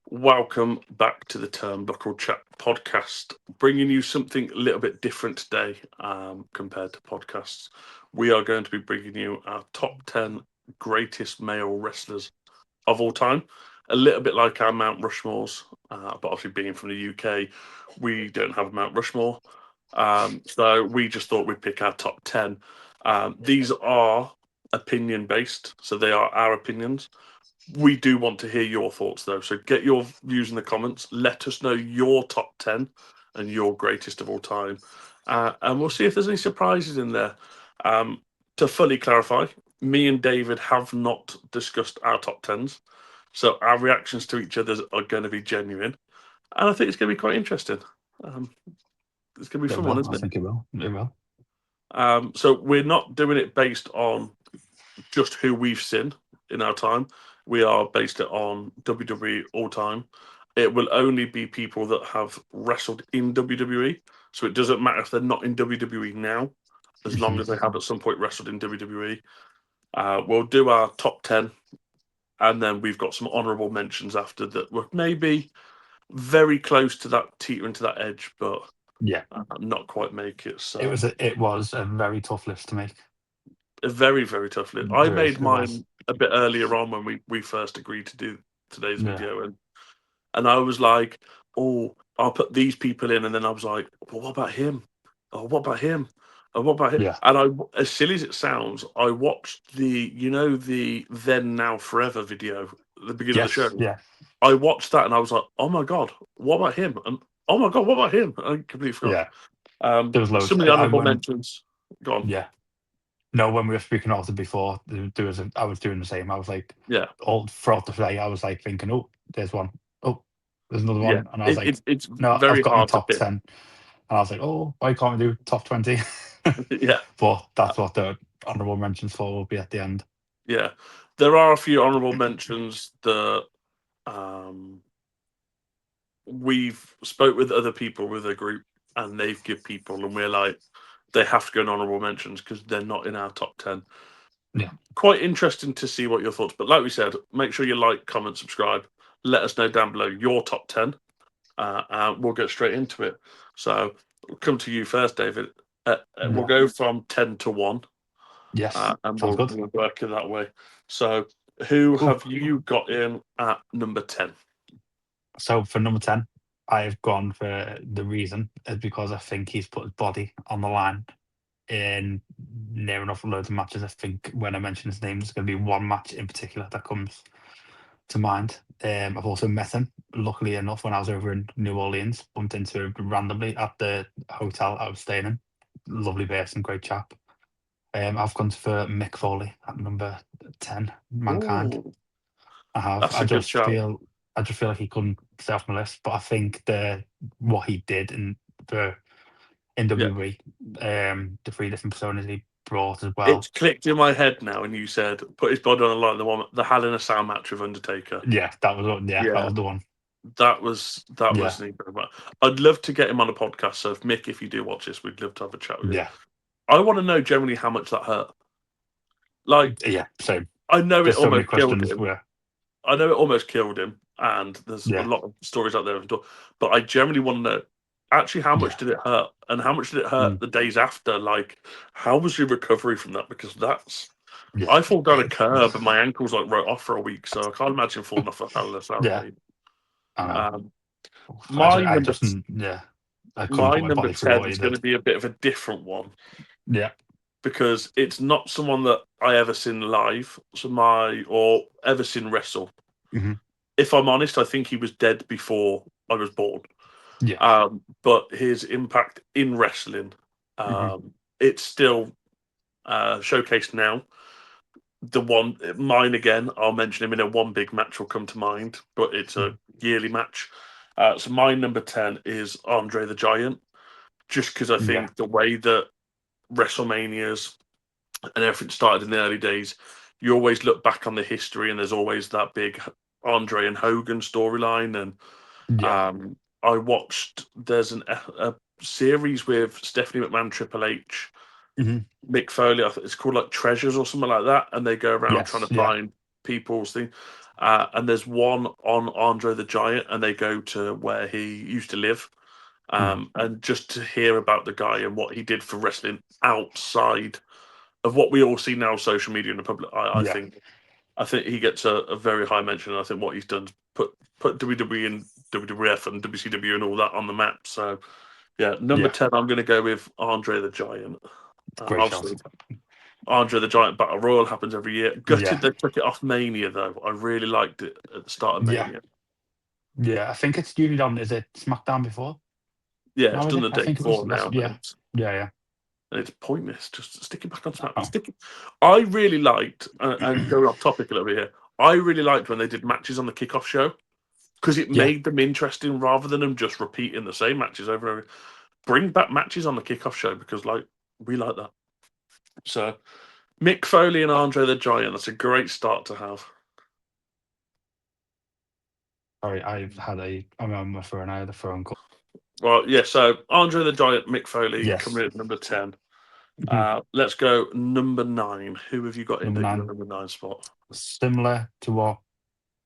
Welcome back to the Turnbuckle Chat podcast, bringing you something a little bit different today compared to podcasts. We are going to be bringing you our top 10 greatest male wrestlers of all time. A little bit like our Mount Rushmores, but obviously being from the UK, we don't have a Mount Rushmore. So we just thought we'd pick our top 10. These are opinion based, so they are our opinions. We do want to hear your thoughts, though. So get your views in the comments. Let us know your top 10 and your greatest of all time. And we'll see if there's any surprises in there. To fully clarify, me and David have not discussed our top 10s. So our reactions to each other are going to be genuine. And I think it's going to be quite interesting. It's going to be It fun one, will. isn't I it? think it will. It will. So we're not doing it based on just who we've seen in our time. We are based it on WWE all time. It will only be people that have wrestled in WWE. So it doesn't matter if they're not in WWE now, as long as they have at some point wrestled in WWE. We'll do our top 10, and then we've got some honourable mentions after that. We're maybe very close to that, teetering to that edge, but Yeah, not quite make it. So it was a very tough list to make. a very, very tough list. I made It was. mine a bit earlier on when we first agreed to do today's Yeah. video, and I was like, "Oh, I'll put these people in," and then I was like, "Well, what about him? Oh, what about him? Oh, what about him?" Yeah. And I, as silly as it sounds, I watched the Then Now Forever video at the beginning of the Yes. show. Yeah. I watched that and I was like, "Oh my god, what about him?" And "Oh my god, what about him?" I completely forgot. Yeah. There was loads. Some of the I honourable went. mentions. Go on. Yeah. No, when we were speaking of it before, there was. I was doing the same. I was like, Yeah, all throughout the day, I was like thinking, oh, there's one. Oh, there's another yeah. one, and I was like, It's no, I've very got my hard to top pick. 10, and I was like, oh, why can't we do top 20? Yeah. But that's what the honorable mentions for will be at the end. Yeah, there are a few honourable mentions that we've spoke with other people with a group, and they've give people, and we're like, they have to go in honourable mentions because they're not in our top 10. Yeah. Quite interesting to see what your thoughts. But like we said, make sure you like, comment, subscribe. Let us know down below your top 10. And we'll get straight into it. So we'll come to you first, David. We'll Yeah. go from 10 to 1. Yes. And Sounds good. we'll work it that way. So, who Cool. have you got in at number 10? So for number 10, I've gone for the reason is because I think he's put his body on the line in near enough loads of matches. I think when I mention his name, there's going to be one match in particular that comes to mind. I've also met him, luckily enough, when I was over in New Orleans, bumped into him randomly at the hotel I was staying in. Lovely person, great chap. I've gone for Mick Foley at number 10, Mankind. Ooh, I have. that's a good shout. I just feel like he couldn't stay off my list. But I think what he did the Yeah. NWE, the three different personas he brought as well. It's clicked in my head now, and you said put his body on the line. The Hell in a Cell match with Undertaker. Yeah, that was that Yeah, was the one. that was Yeah, an incredible. I'd love to get him on a podcast. So if Mick, if you do watch this, we'd love to have a chat with you. yeah, I want to know generally how much that hurt. Like, yeah. So I know it there's so many almost killed questions him. where I know it almost killed him, and there's a yeah, lot of stories out there. But I generally want to know actually how much yeah, did it hurt, and how much did it hurt mm, the days after? Like, how was your recovery from that? Because that's yeah, I fall down a curb and my ankles like wrote off for a week, so I can't imagine falling off a Hell in a Cell yeah. again. I know. Um, my number, Yeah. I couldn't my put my number body through 10 what he is going to did. be a bit of a different one Yeah, because it's not someone that I ever seen live, or ever seen wrestle. hmm If I'm honest, I think he was dead before I was born. yeah, But his impact in wrestling, hmm it's still showcased now. Mine again, I'll mention him in a one big match will come to mind, but it's a yearly match. So my number 10 is Andre the Giant, just because I yeah, think the way that WrestleManias and everything started in the early days, you always look back on the history and there's always that big Andre and Hogan storyline. And yeah, I watched, there's a series with Stephanie McMahon, Triple H, hmm Mick Foley. I think it's called like Treasures or something like that, and they go around trying yes, to yeah, find people's thing. and there's one on Andre the Giant, and they go to where he used to live, and just to hear about the guy and what he did for wrestling outside of what we all see now, social media and the public. Yeah. I think he gets a very high mention. And I think what he's done is put WWE and WWF and WCW and all that on the map. So yeah, number Yeah. 10, I'm going to go with Andre the Giant. Great shout. Obviously, Andre the Giant Battle Royal happens every year. Yeah. Gutted they took it off Mania though. I really liked it at the start of Yeah. Mania. Yeah. I think it's usually on. Is it SmackDown before? Yeah, it's No, is done it? the I day think it was. before now, Yeah. Yeah. and it's pointless. Just stick it back on Smack. Oh. I really liked, and going off topic a little bit here. I really liked when they did matches on the kickoff show because it Yeah. made them interesting rather than them just repeating the same matches over and over. Bring back matches on the kickoff show because we like that. So Mick Foley and Andre the Giant. That's a great start to have. Sorry, I'm on my phone. I had a phone call. Well, yeah. So Andre the Giant, Mick Foley Yes. coming in at number 10. Mhm. Let's go number 9. Who have you got in Number at your 9, number 9 spot? similar to what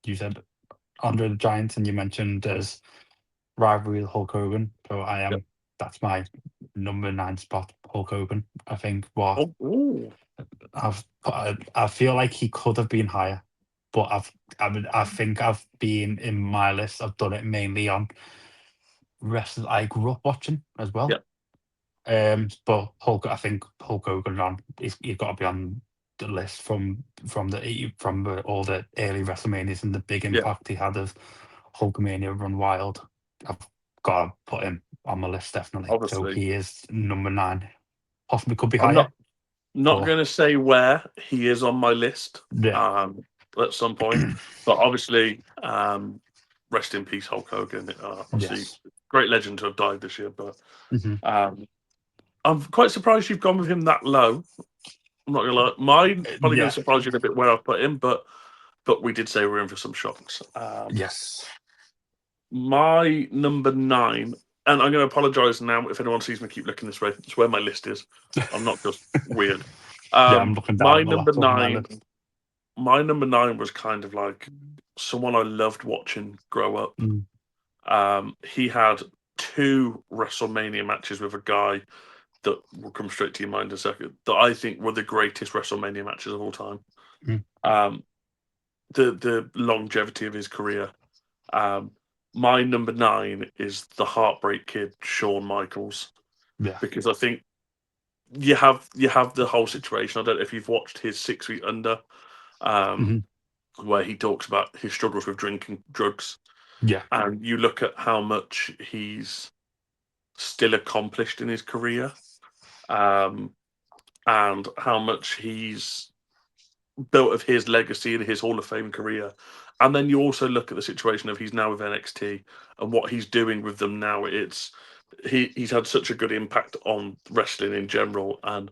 you said, Andre the Giant, and you mentioned as rivalry with Hulk Hogan. So Yep. that's my number 9 spot, Hulk Hogan. I think what Oh, ooh. I feel like he could have been higher, but I think I've been in my list. I've done it mainly on wrestlers I grew up watching as well. Yep. But I think Hulk Hogan he's got to be on the list from all the early WrestleManias and the big Yeah. impact he had of Hulkamania Run Wild. I've got to put him on my list definitely. So Obviously, he is number 9. Possibly could be I'm higher, not but going to say where he is on my list yeah, at some point, but obviously, rest in peace, Hulk Hogan. Obviously, yes. great legend to have died this year, but Hmm. um, I'm quite surprised you've gone with him that low. I'm not gonna lie, mine probably going to Yeah, surprise you a bit where I've put him, but we did say we're in for some shocks. yes. My number 9, and I'm going to apologise now if anyone sees me keep looking this way. It's where my list is. I'm not just weird. Yeah, I'm looking down My at the number laptop on my 9 list. my number 9 was kind of like someone I loved watching grow up. Mm, He had 2 WrestleMania matches with a guy that will come straight to your mind in a second, that I think were the greatest WrestleMania matches of all time. mm, Um, the longevity of his career. Um, my number 9 is the Heartbreak Kid, Shawn Michaels, yeah. because I think you have the whole situation. I don't know if you've watched his 6 Feet Under, um, Hmm. where he talks about his struggles with drinking drugs, Yeah. and you look at how much he's still accomplished in his career, um, and how much he's built of his legacy and his Hall of Fame career. And then you also look at the situation of he's now with NXT and what he's doing with them now. He's had such a good impact on wrestling in general, and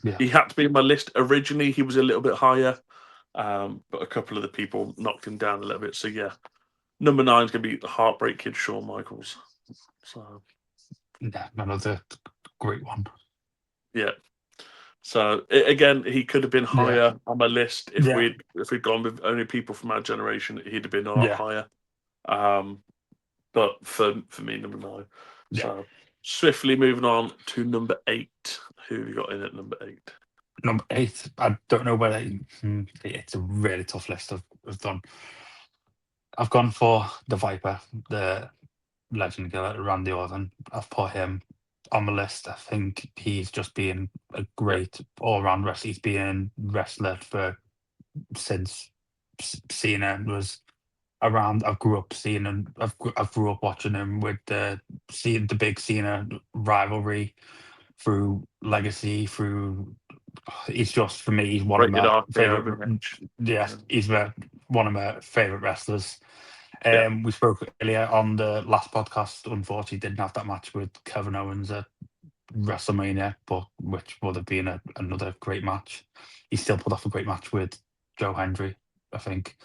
Yeah. he had to be in my list. Originally, he was a little bit higher, but a couple of the people knocked him down a little bit. So yeah, number 9 is going to be the Heartbreak Kid, Shawn Michaels. So Yeah, another great one. yeah. So again, he could have been Yeah. higher on my list Yeah. if we'd gone with only people from our generation. He'd have been a lot Yeah. higher. Um, but for me, number 9. Yeah. So swiftly moving on to number 8. Who have you got in at number 8? Number 8, I don't know whether it's a really tough list I've done. I've gone for the Viper, the legend killer, Randy Orton. I've put him on my list. I think he's just been a Yeah, great all-round wrestler. He's been wrestler since Cena was around. I grew up seeing him. I grew up watching him with seeing the big Cena rivalry through Legacy, through. He's just for me. He's one of rated my RKO favorite. match. Yes, Yeah, one of my favorite wrestlers. yeah, We spoke earlier on the last podcast. Unfortunately, didn't have that match with Kevin Owens at WrestleMania, but which would have been another great match. He still put off a great match with Joe Hendry, I think.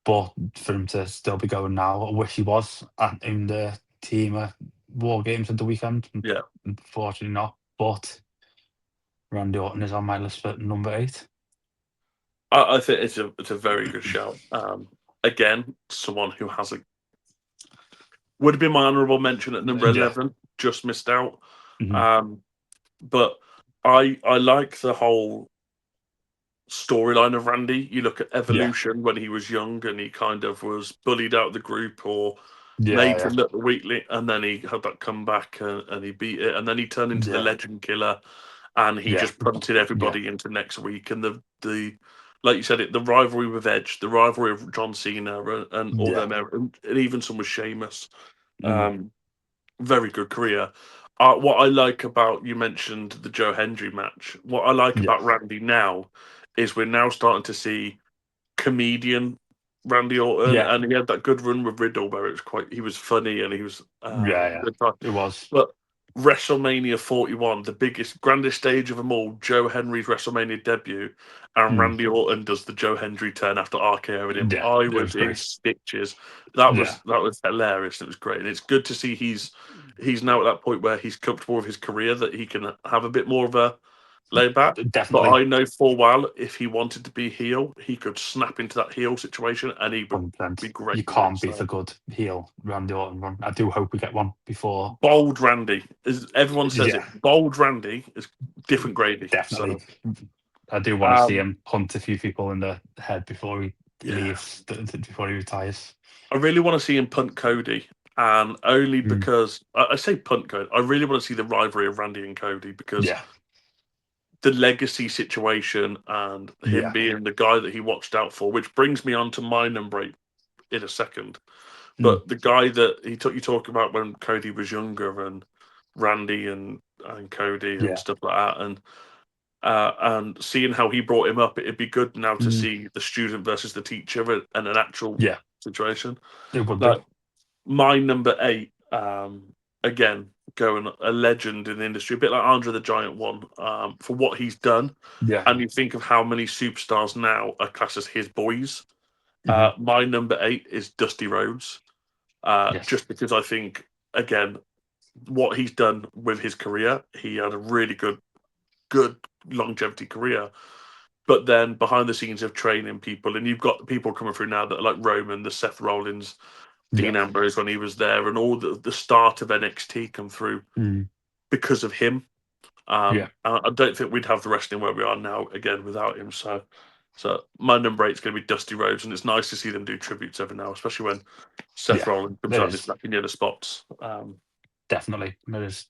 But for him to still be going now, I wish he was in the team at War Games at the weekend. yeah. Unfortunately, not. But Randy Orton is on my list for number 8. I think it's a very good shout. again, someone who has a would have been my honourable mention at number Yeah. 11, just missed out. Mhm. Um, but I like the whole storyline of Randy. You look at Yeah. Evolution when he was young and he kind of was bullied out of the group or Yeah. made to Yeah. look weakly, and then he had that comeback and he beat it, and then he turned into the Yeah. Legend Killer, and he Yeah. just punted Yeah. everybody into next week. And the like you said, the rivalry with Edge, the rivalry of John Cena, and all Yeah. them, and even some with Sheamus. Mm. Um, Very good career. What I like about you mentioned the Joe Hendry match. What I like Yeah. about Randy now is we're now starting to see comedian Randy Orton, Yeah. and he had that good run with Riddle where it was he was funny and he was Yeah. Yeah. good time. It was. But WrestleMania 41, the biggest, grandest stage of them all, Joe Henry's WrestleMania debut, and Mm. Randy Orton does the Joe Hendry turn after RKO'ing him. Yeah. I It was was in great. stitches. Yeah. That was hilarious. It was great, and it's good to see he's now at that point where he's comfortable with his career that he can have a bit more of a lay back. But Definitely. I know full well if he wanted to be heel, he could snap into that heel situation, and he would be 100%. You great with it. can't beat So a good heel Randy Orton run. I do hope we get one before. bold Randy, as everyone says Yeah. it, bold Randy is different gravy. Definitely. So I do want to see um, him hunt a few people in the head before he yeah, leaves, before he retires. I really want to see him punt Cody, and only Mm. because I say punt Cody, I really want to see the rivalry of Randy and Cody because Yeah. the legacy situation and him Yeah. being the guy that he watched out for, which brings me on to my number 8 in a second. Mm. But the guy that you talk about when Cody was younger and Randy and Cody and Yeah. stuff like that, and seeing how he brought him up, it'd be good now to Mm. see the student versus the teacher and an actual Yeah. situation. It would be. Like my number 8, again going a legend in the industry, a bit like Andre the Giant one, for what he's done. Yeah. And you think of how many superstars now are classed as his boys. Hmm. My number 8 is Dusty Rhodes, Yes. just because I think again what he's done with his career, he had a really good longevity career. But then behind the scenes of training people, and you've got people coming through now that are like Roman, the Seth Rollins, Yeah. Dean Ambrose when he was there, and all the start of NXT come through Mm. because of him. Yeah. I don't think we'd have the wrestling where we are now again without him. So my number 8 is going to be Dusty Rhodes, and it's nice to see them do tributes every now, especially when Seth Yeah. Rollins comes It out in his is. black and yellow spots. Definitely. It is.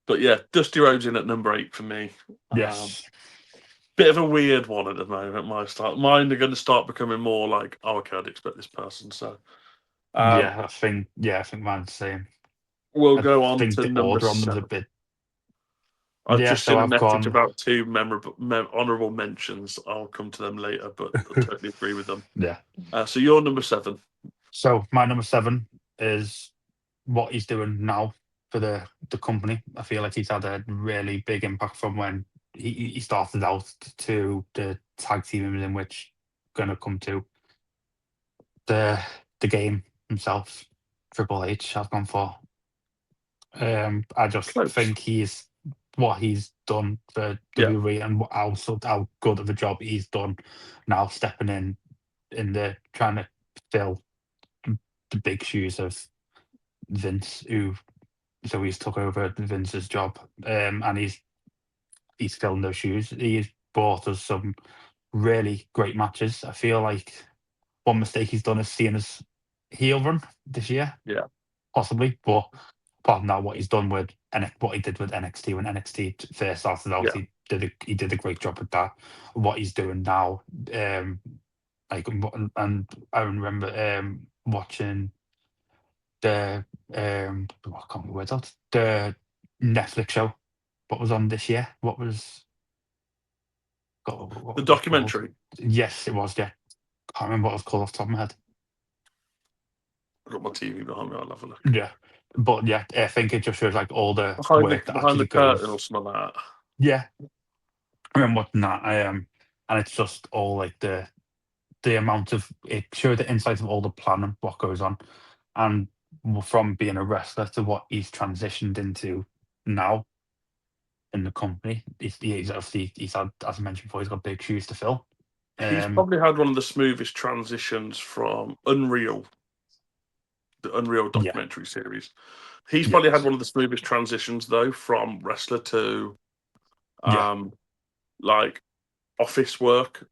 But yeah, Dusty Rhodes in at number 8 for me. Um, Yes. Bit of a weird one at the moment. Mine are going to start becoming more like, oh, okay, I'd expect this person. So um, Yeah. I think. Yeah. I think mine's the same. we'll I go on think to the number order on them is a 7. bit. I've Yeah. just So seen a I've message gone. about two honourable mentions. I'll come to them later, but I totally agree with them. Yeah. So you're number 7. So my number 7 is what he's doing now for the company. I feel like he's had a really big impact from when he started out to the tag team he was in, which gonna come to the the game himself. Triple H, I've gone for. I just Close. think he's what he's done for Yeah, WWE and how good of a job he's done now stepping in the trying to fill the big shoes of Vince, who so he's took over Vince's job, and he's filling those shoes. He's brought us some really great matches. I feel like one mistake he's done is seeing his heel run this year, yeah, possibly. But apart from that, what he's done with what he did with NXT when NXT first started out, yeah. he did a great job with that. What he's doing now, like and I remember watching the I can't remember what it's the Netflix show. What was on this year? What The was it called? documentary. Yes, it was. Yeah, can't remember what it was called off the top of my head. I've got my TV behind me. I'll have a look. Yeah, but yeah, I think it just shows like all the work that Behind the actually curtain or goes. something like that. Yeah, I remember watching that. And it's just all like the amount of it showed the insight of all the planning, what goes on, and from being a wrestler to what he's transitioned into now in the company. He's obviously he's had, as I mentioned before, he's got big shoes to fill. He's Um, probably had one of the smoothest transitions from Unreal, the Unreal yeah, documentary series. He's yeah, probably had one of the smoothest transitions though from wrestler to yeah, um like office work.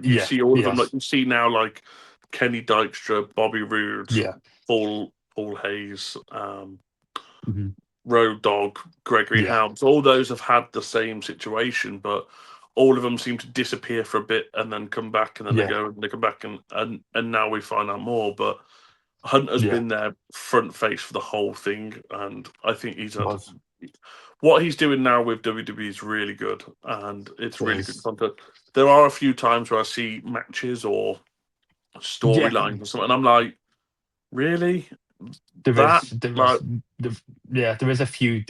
You yeah. see all of them, like Yes, you see now, like Kenny Dykstra, Bobby Roode, yeah, Paul Hayes, mhm, Road Dog, Gregory yeah, Helms. All those have had the same situation, but all of them seem to disappear for a bit and then come back, and then they yeah, go and they come back, and now we find out more. But Hunt has yeah. been there front face for the whole thing, and I think he's had Was what he's doing now with WWE is really good, and it's really good is content. There are a few times where I see matches or yeah. storylines or something, and I'm like, really? There That is there like, is there, yeah, there is a few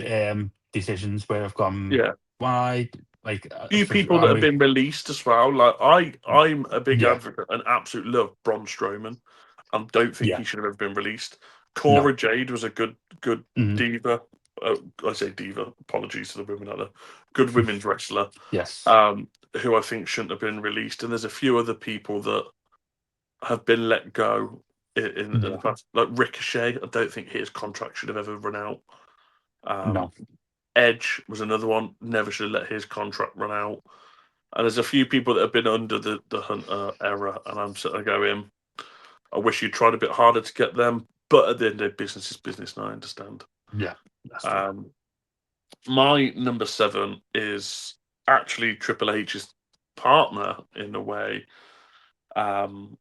decisions where I've gone, yeah. why, like, Few people I that have mean, been released as well. Like I'm a big yeah, advocate and absolute love Braun Strowman, and don't think yeah, he should have ever been released. no, Cora Jade was a good mhm, diva. I say diva. Apologies to the women out there. Good women's wrestler, yes, um, who I think shouldn't have been released. And there's a few other people that have been let go in the yeah, past, like Ricochet. I don't think his contract should have ever run out. no, Um, Edge was another one. Never should have let his contract run out. And there's a few people that have been under the Hunter era, and I'm sort of going, I wish you'd tried a bit harder to get them. But at the end of the day, business is business, and I understand. yeah, that's true. Um, my number 7 is actually Triple H's partner in a way, um,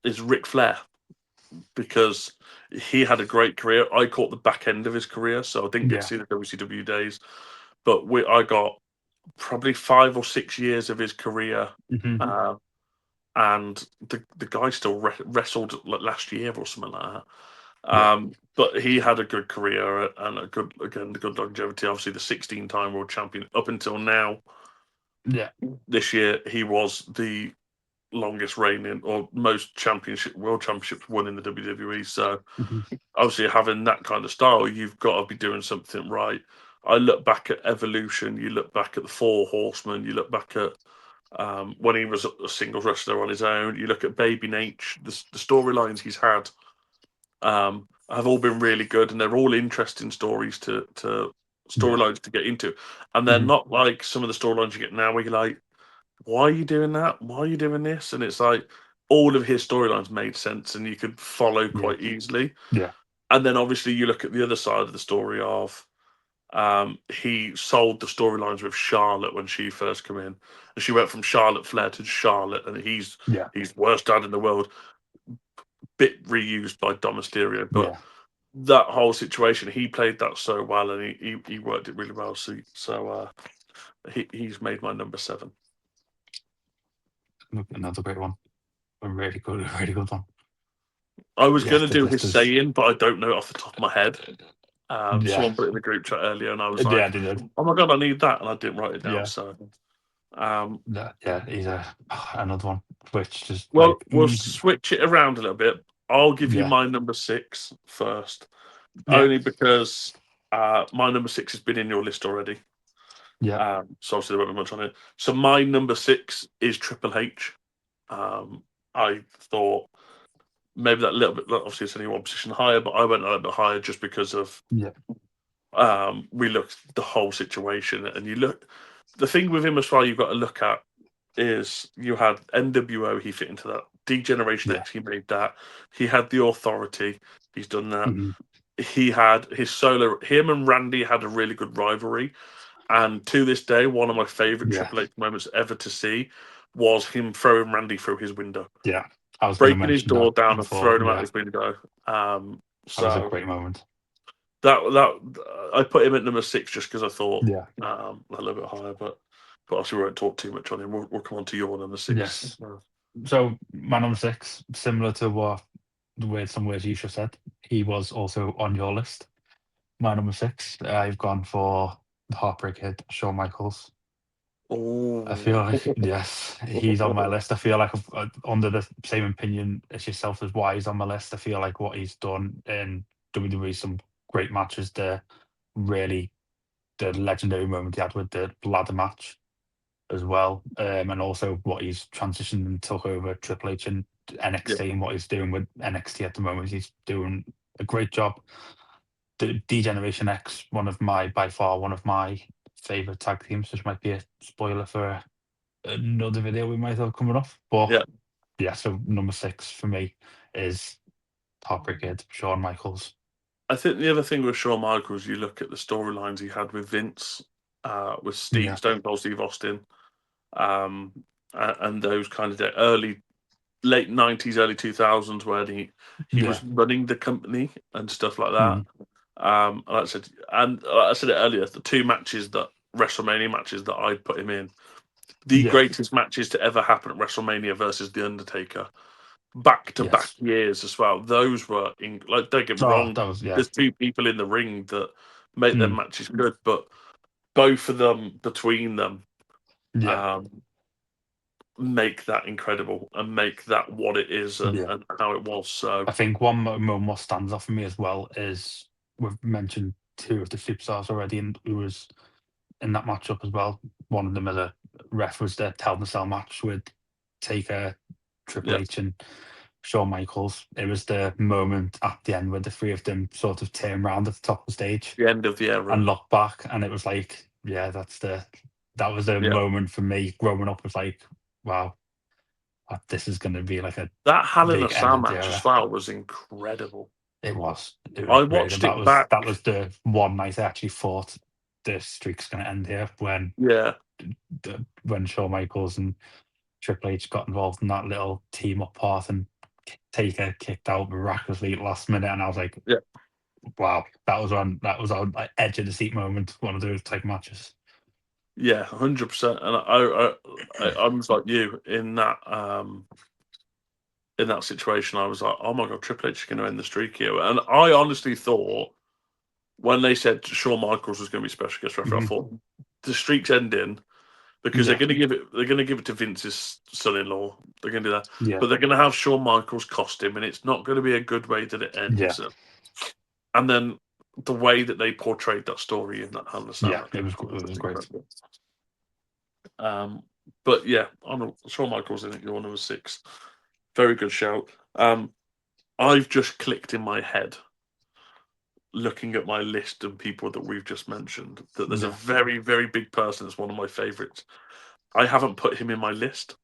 is Ric Flair, because he had a great career. I caught the back end of his career, so I didn't get to Yeah, see the WCW days. But I got probably 5 or 6 years of his career, hmm, uh, and the guy still wrestled like last year or something like that. yeah, But he had a good career and the good longevity. Obviously, the 16-time world champion up until now. yeah, This year, he was the longest reigning or most world championships won in the WWE. So hmm, obviously, having that kind of style, you've got to be doing something right. I look back at Evolution. You look back at the Four Horsemen. You look back at when he was a singles wrestler on his own. You look at Baby Nate. The storylines he's had have all been really good, and they're all interesting stories to yeah, storylines to get into, and they're hmm, not like some of the storylines you get now where you're like, why are you doing that? Why are you doing this? And it's like all of his storylines made sense and you could follow yeah, quite easily. yeah, And then obviously you look at the other side of the story of he sold the storylines with Charlotte when she first came in, and she went from Charlotte Flair to Charlotte, and yeah, he's worst dad in the world, bit reused by Dom Mysterio, but yeah. that whole situation, he played that so well, and he worked it really well. He's made my number 7. Another great one, a really good one. I was Yeah, going to do his there's saying, but I don't know it off the top of my head. yeah, Someone put it in the group chat earlier, and I was yeah, like, they did. "Oh my god, I need that," and I didn't write it down. Yeah, So, um, yeah, he's another one which just like, well, we'll switch it around a little bit. I'll give you yeah, my number 6 first, yeah, only because my number 6 has been in your list already. yeah, So obviously there won't be much on it. So my number 6 is Triple H. I thought maybe that little bit. Obviously, it's only one position higher, but I went a little bit higher just because of yeah, we looked the whole situation, and you look. The thing with him as well, you've got to look at is you had NWO. He fit into that. Degeneration yeah, X. He made that. He had the Authority. He's done that. mhm, He had his solo. Him and Randy had a really good rivalry. And to this day, one of my favorite yeah, Triple H moments ever to see was him throwing Randy through his window, yeah. I was going to breaking his mention door that down and before. throwing him out Yeah, his window. that was a So great moment. I put him at number 6 just because I thought Yeah. a little bit higher, but obviously we won't talk too much on him. We'll come on to your number 6. Yes. So my number 6, similar to what some words you just said, he was also on your list. My number 6, I've gone for the Heartbreak Kid, Shawn Michaels. I feel Oh, like, yes, he's on my list. I feel like I'm under the same opinion as yourself as why he's on my list. I feel like what he's done in WWE, some great matches there. Really, the legendary moment he had with the ladder match. as well, and also what he's transitioned and took over Triple H and Yeah, NXT and what he's doing with NXT at the moment. He's doing a great job. The D-Generation X, by far one of my favorite tag teams, which might be a spoiler for another video we might have coming up. But yeah. yeah, so number 6 for me is Heartbreak Kid, Shawn Michaels. I think the other thing with Shawn Michaels, you look at the storylines he had with Vince, with Yeah, Stone Cold Steve Austin, um, and those kind of late 90s, early 2000s, where he yeah, was running the company and stuff like that. mhm, Like I said it earlier, the two matches that WrestleMania matches that I'd put him in, the yeah, greatest matches to ever happen at WrestleMania versus The Undertaker, back to back yes. years as well. Those were like, don't get me Oh, wrong, that was there's two people in the ring that make their mm, matches good, but both of them between them yeah, um, make that incredible and make that what it is yeah. and how it was. So I think one moment what stands out for me as well is we've mentioned two of the superstars already, and who was in that matchup as well. One of them as a ref was the Hell in a Cell match with Taker, Triple yeah, H, and Shawn Michaels. It was the moment at the end where the three of them sort of turn around at the top of the stage the end of the era. and look back, and it was like, yeah, that was a Yeah, moment for me growing up. Was like, wow, this is going to be like a that Hell in a big end Cell of the match as era. well was incredible. It was I great, and watched it back. that was the one night I actually thought the streak's going to end here Yeah, when Shawn Michaels and Triple H got involved in that little team up part and Taker kicked out miraculously at last minute, and I was like, yeah, wow, that was on like, edge of the seat moment, one of those type matches. yeah, 100%. And I was like you in that situation. I was like, oh my god, Triple H is going to end the streak here. And I honestly thought when they said Shawn Michaels was going to be special guest referee, I Mhm. thought the streak's ending because Yeah, they're going to give it to Vince's son-in-law. They're going to do that, yeah, but they're going to have Shawn Michaels cost him, and it's not going to be a good way that it yeah, ends. And then the way that they portrayed that story in that Hell in a Cell yeah. match It was was great. incredible. But yeah, Shawn Michaels in at your number 6. Very good shout. I've just clicked in my head, looking at my list of people that we've just mentioned, that there's a Yeah, very, very big person that's one of my favourites. I haven't put him in my list.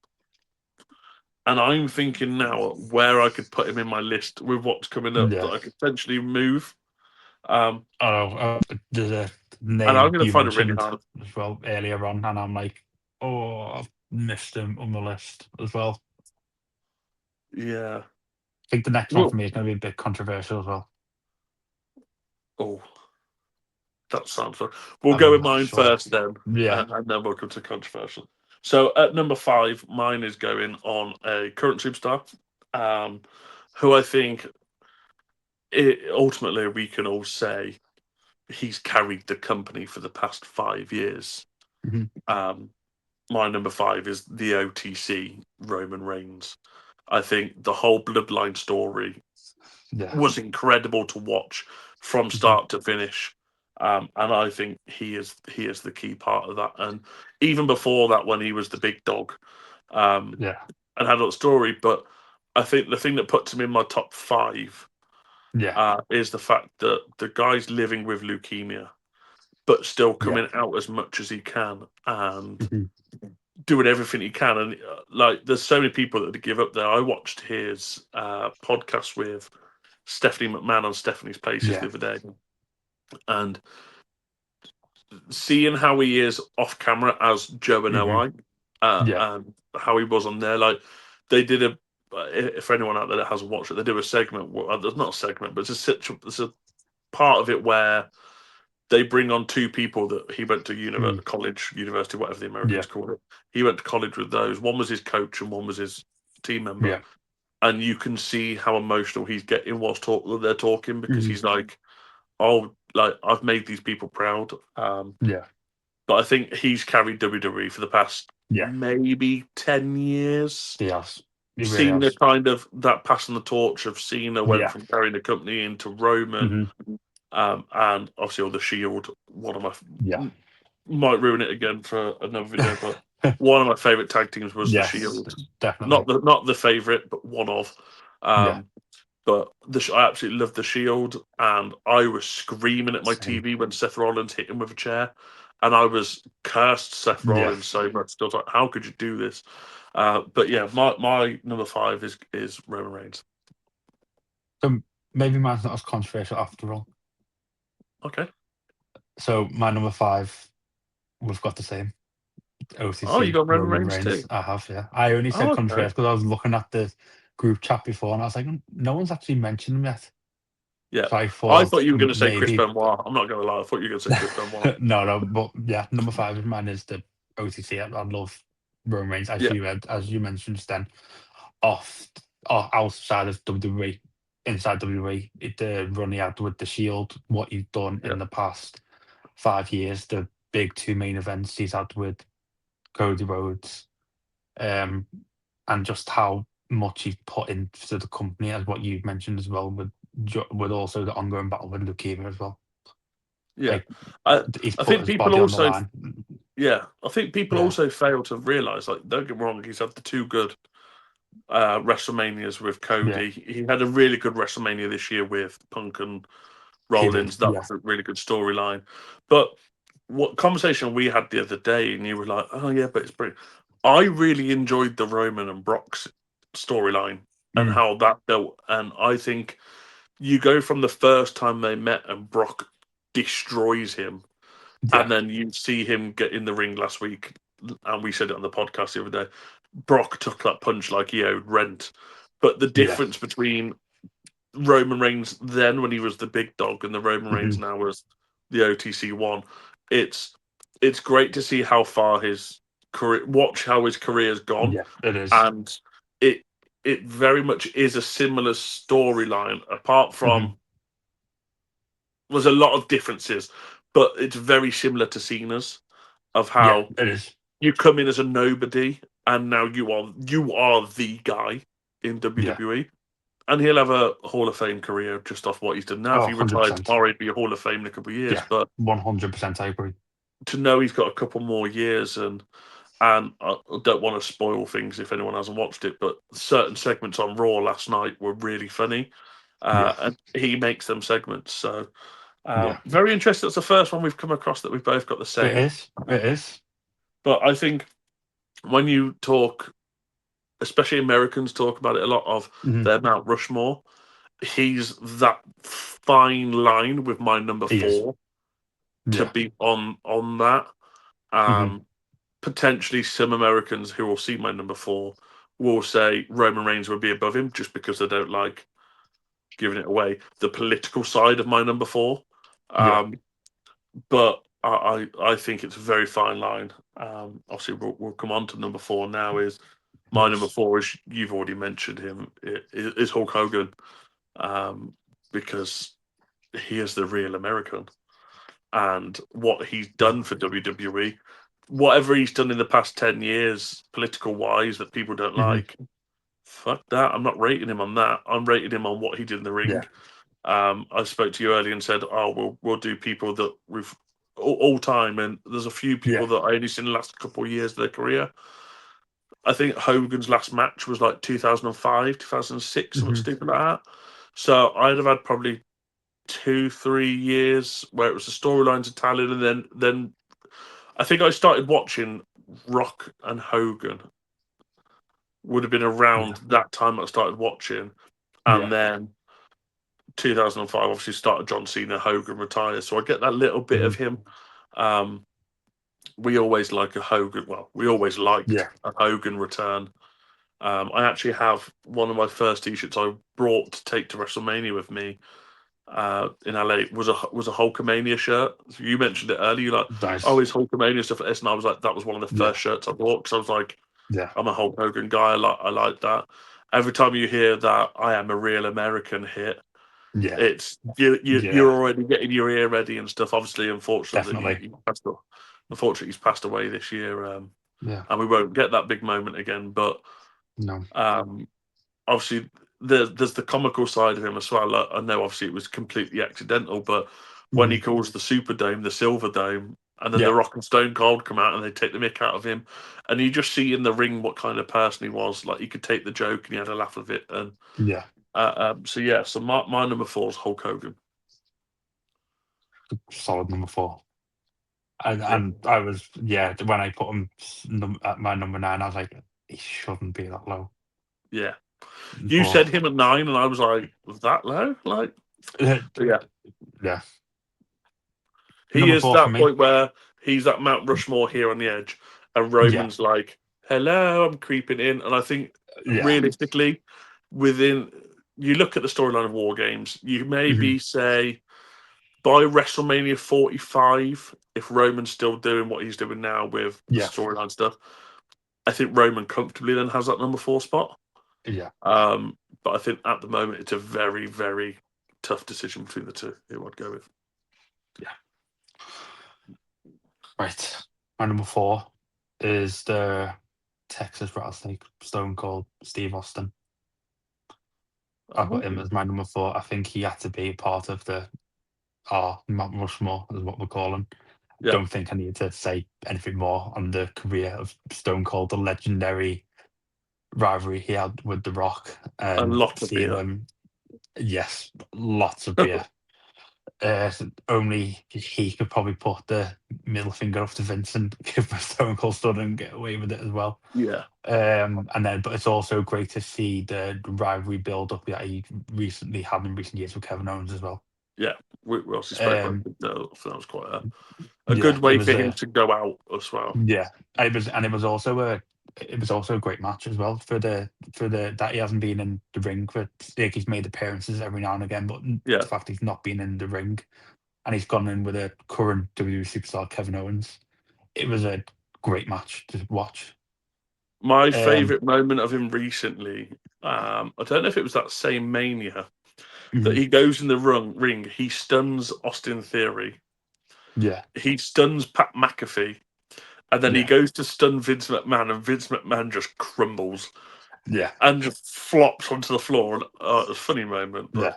And I'm thinking now where I could put him in my list with what's coming up that yeah. I could potentially move. Um, Oh, there's a and I'm name going to you find it really mentioned hard. as well earlier on, and I'm like, oh, I've missed him on the list as well. Yeah. I think the next one Well, for me is going to be a bit controversial as well. oh, that sounds fun. We'll go with I'm mine sure. first then, Yeah, and then we'll come to controversial. So at number 5, mine is going on a current superstar, who I think ultimately we can all say he's carried the company for the past 5 years. mhm, Um, my number 5 is the OTC Roman Reigns. I think the whole bloodline story yeah, was incredible to watch from mhm, start to finish. And I think he is the key part of that. And even before that, when he was the big dog, um, yeah, and had a story, but I think the thing that puts him in my top 5 yeah, is the fact that the guy's living with leukemia, but still yeah, coming out as much as he can and mhm, doing everything he can. And like, there's so many people that give up there. I watched his podcast with Stephanie McMahon on Stephanie's Places the yeah, other day, and seeing how he is off camera as Joe and mhm, OI, yeah, and how he was on there. Like, they did a if anyone out there that hasn't watched it, they do a segment. Well, there's not a segment, but it's a part of it where they bring on two people that he went to mm, college, university, whatever the yeah, Americans call it. He went to college with those. One was his coach and one was his team member. yeah, And you can see how emotional he's getting whilst they're talking, because mhm, he's like, "Oh, like, I've made these people proud." yeah, But I think he's carried WWE for the past yeah. maybe 10 years. He has. He really Cena has. kind of that passing the torch of Cena went Yeah, from carrying the company into Roman, mhm, and obviously all the Shield. One of my yeah. might ruin it again for another video, but one of my favorite tag teams was the Yes, Shield. definitely. Not the favorite, but one of. Yeah, But I absolutely loved the Shield, and I was screaming at my same. TV when Seth Rollins hit him with a chair, and I was cursed Seth Yeah. Rollins so much. I was like, "How could you do this?" But yeah, my number 5 is Roman Reigns. So maybe mine's not as controversial after all. Okay. So my number 5, we've got the same. Oh, you OTC got Roman Roman Reigns Reigns. too. I have, yeah. I only said Oh, okay. controversial because I was looking at the group chat before and I was like, no one's actually mentioned him yet. Yeah, So I I thought thought you were going to say Chris maybe. Benoit. I'm not going to lie. I thought you were going to say Chris Benoit. No, but yeah, number 5 of mine is the OTC. I love Roman Reigns, Yeah, as you mentioned just then, off, outside of WWE, inside WWE, the run he had with the Shield, what he's done yeah, in the past 5 years, the big 2 main events he's had with Cody Rhodes, um, and just how much he's put into the company, as what you've mentioned as well, with also the ongoing battle with leukemia as well. yeah. Like, I he's I put think his people body on the also line. I think people Yeah, also fail to realize, like, don't get me wrong, he's had the two good WrestleManias with yeah, Cody. He had a really good WrestleMania this year with Punk and he did. Rollins. That Yeah. was a really good storyline. But what conversation we had the other day, and you were like, "Oh yeah, but it's brilliant." I really enjoyed the Roman and Brock's storyline and Mm, how that built. And I think you go from the first time they met and Brock destroys him, yeah, and then you see him get in the ring last week, and we said it on the podcast the other day. Brock took that punch like he owed rent. But the yeah, difference between Roman Reigns then when he was the big dog and the Roman Reigns mhm, now as the OTC one, it's it's great to see how far his career, watch how his career's gone, yeah. It is. and it it very much is a similar storyline. Apart Mhm, from there's a lot of differences, but it's very similar to Cena's of yeah, how it is. you come in as a nobody and now you are the guy in Yeah. WWE. And he'll have a Hall of Fame career just off what he's done now. If Oh, he retired 100%. tomorrow, he'd be a Hall of Fame in a couple of years. Yeah, But 100%. I agree. to know he's got a couple more years, and I don't want to spoil things if anyone hasn't watched it, but certain segments on Raw last night were really funny, Yeah, and he makes them segments. So yeah. very interesting. That's the first one we've come across that we've both got the It same. is. It is. But I think when you talk, especially Americans talk about it a lot of Mhm, their Mount Rushmore, he's that fine line with my number he is. 4 to Yeah. be on that. Mhm, Um, Potentially, some Americans who will see my number 4 will say Roman Reigns would be above him just because they don't like giving it away. The political side of my number 4, yeah. um, but I think it's a very fine line. Obviously, we'll come on to number 4 now. Is my number Yes. 4 is you've already mentioned him is Hulk Hogan, um, because he is the real American, and what he's done for Definitely. WWE, whatever he's done in the past 10 years, political wise, that people don't Mhm, like. Fuck that! I'm not rating him on that. I'm rating him on what he did in the ring. yeah. I spoke to you earlier and said, "Oh, we'll do people that we've all time," and there's a few people Yeah. that I only seen the last couple of years of their career. I think Hogan's last match was like 2005, 2006, something Mhm, stupid like that. So I'd have had probably 2 3 years where it was the storylines Italian, and then I think I started watching Rock and Hogan would have been yeah. around that time I started watching, and Yeah. then 2005 obviously started John Cena, Hogan retires, so I get that little bit of Mhm, him. Um, we always like a Hogan. Well, we always liked yeah. a Hogan return. I actually have one of my first T-shirts I brought to take to WrestleMania with me in LA was a Hulkamania shirt. So you mentioned it earlier. You're like, oh, Nice. is Hulkamania stuff at this? And I was like, that was one of the Yeah. first shirts I bought because I was like, Yeah. I'm a Hulk Hogan guy. I like that. Every time you hear that I am a real American hit, Yeah. it's you're Yeah. already getting your ear ready and stuff. Obviously, unfortunately, Definitely. he's passed away this year, Yeah. and we won't get that big moment again. But No. um, obviously there's the comical side of him as well. I know obviously it was completely accidental, but when he Mhm, calls the Superdome the Silver Dome, And then The Yeah. Rock and Stone Cold come out and they take the mick out of him. And you just see in the ring what kind of person he was. Like, he could take the joke and he had a laugh of it. And Yeah. so my number 4 is Hulk Hogan. Solid number 4. And, Yeah. and I was, yeah, when I put him at my number 9, I was like, he shouldn't be that low. Yeah. You said But him at 9, and I was like, was that low? Like, yeah. yeah, He number is 4 for that me. point where he's that Mount Rushmore here on the edge, and Yeah, Roman's like, hello, I'm creeping in. And I think yeah, realistically, within you look at the storyline of War Games, you mhm, maybe say by WrestleMania 45, if Roman's still doing what he's doing now with the yeah, storyline stuff, I think Roman comfortably then has that number 4 spot. yeah, But I think at the moment it's a very, very tough decision between the two who I'd go with. yeah. Right. My number 4 is the Texas Rattlesnake, Stone Cold Steve Austin. I've got him Oh, as my number 4. I think he had to be part of the Mount Rushmore, is what we're calling. yeah, Don't think I need to say anything more on the career of Stone Cold, the legendary rivalry he had with The Rock, a and lot of seeing beer. him, yes, lots of beer. Only he could probably put the middle finger up to Vince and give Stone Cold Stunner and get away with it as well. Yeah, But it's also great to see the rivalry build up that he recently had in recent years with Kevin Owens as well. yeah. We also spoke about Um, it, so that was quite a yeah, good it way was for him to go out as well. yeah, it was also a great match as well for the that he hasn't been in the ring for, like, he's made appearances every now and again, but the Yeah, fact he's not been in the ring and he's gone in with a current WWE superstar Kevin Owens, it was a great match to watch. my Um, favourite moment of him recently. I don't know if it was that same Mania that mhm, he goes in the ring. He stuns Austin Theory. yeah, He stuns Pat McAfee. And then he yeah, goes to stun Vince McMahon, and Vince McMahon just crumbles yeah, and just flops onto the floor. And it was a funny moment, but yeah.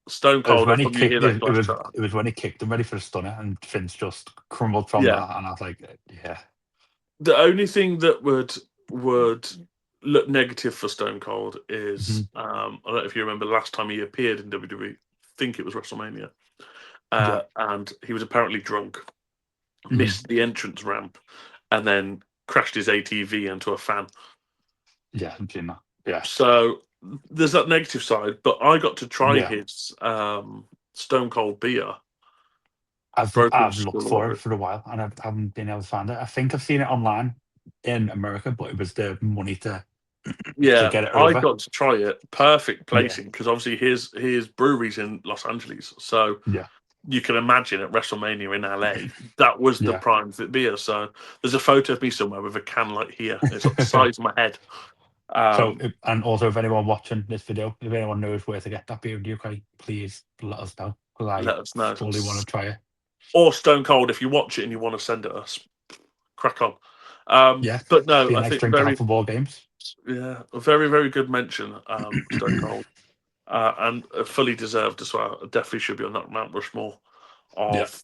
Stone It was Cold, when every he time you hear kicked that it, glass shatter. it was when he kicked him ready for a stunner and Vince just crumbled from Yeah. that, and I was like, yeah, The only thing that would look negative for Stone Cold is mhm, I don't know if you remember the last time he appeared in WWE. I think it was WrestleMania, yeah, and he was apparently drunk, mhm, missed the entrance ramp, and then crashed his ATV into a fan. yeah, I've seen that. Yeah, So there's that negative side, but I got to try yeah. his Stone Cold beer, Broken I've looked Skull or for whatever. it for a while and I haven't been able to find it. I think I've seen it online in America, but it was the money to Yeah, get it I over. got to try it. Perfect Yeah, placing because obviously his brewery's in Los Angeles, so yeah, you can imagine at WrestleMania in LA that was the yeah. prime fit beer. So there's a photo of me somewhere with a can like here. It's like the size of my head. So, Um, and also, if anyone watching this video, if anyone knows where to get that beer in the UK, please let us know because I Let us know. fully want to try it. Or Stone Cold if you watch it and you want to send it us. Crack on. Yeah, But no, be a I nice think drink to have very for war games. yeah, a very very good mention. Stone Cold. And fully deserved as well. Definitely should be on that Mount Rushmore Yeah. of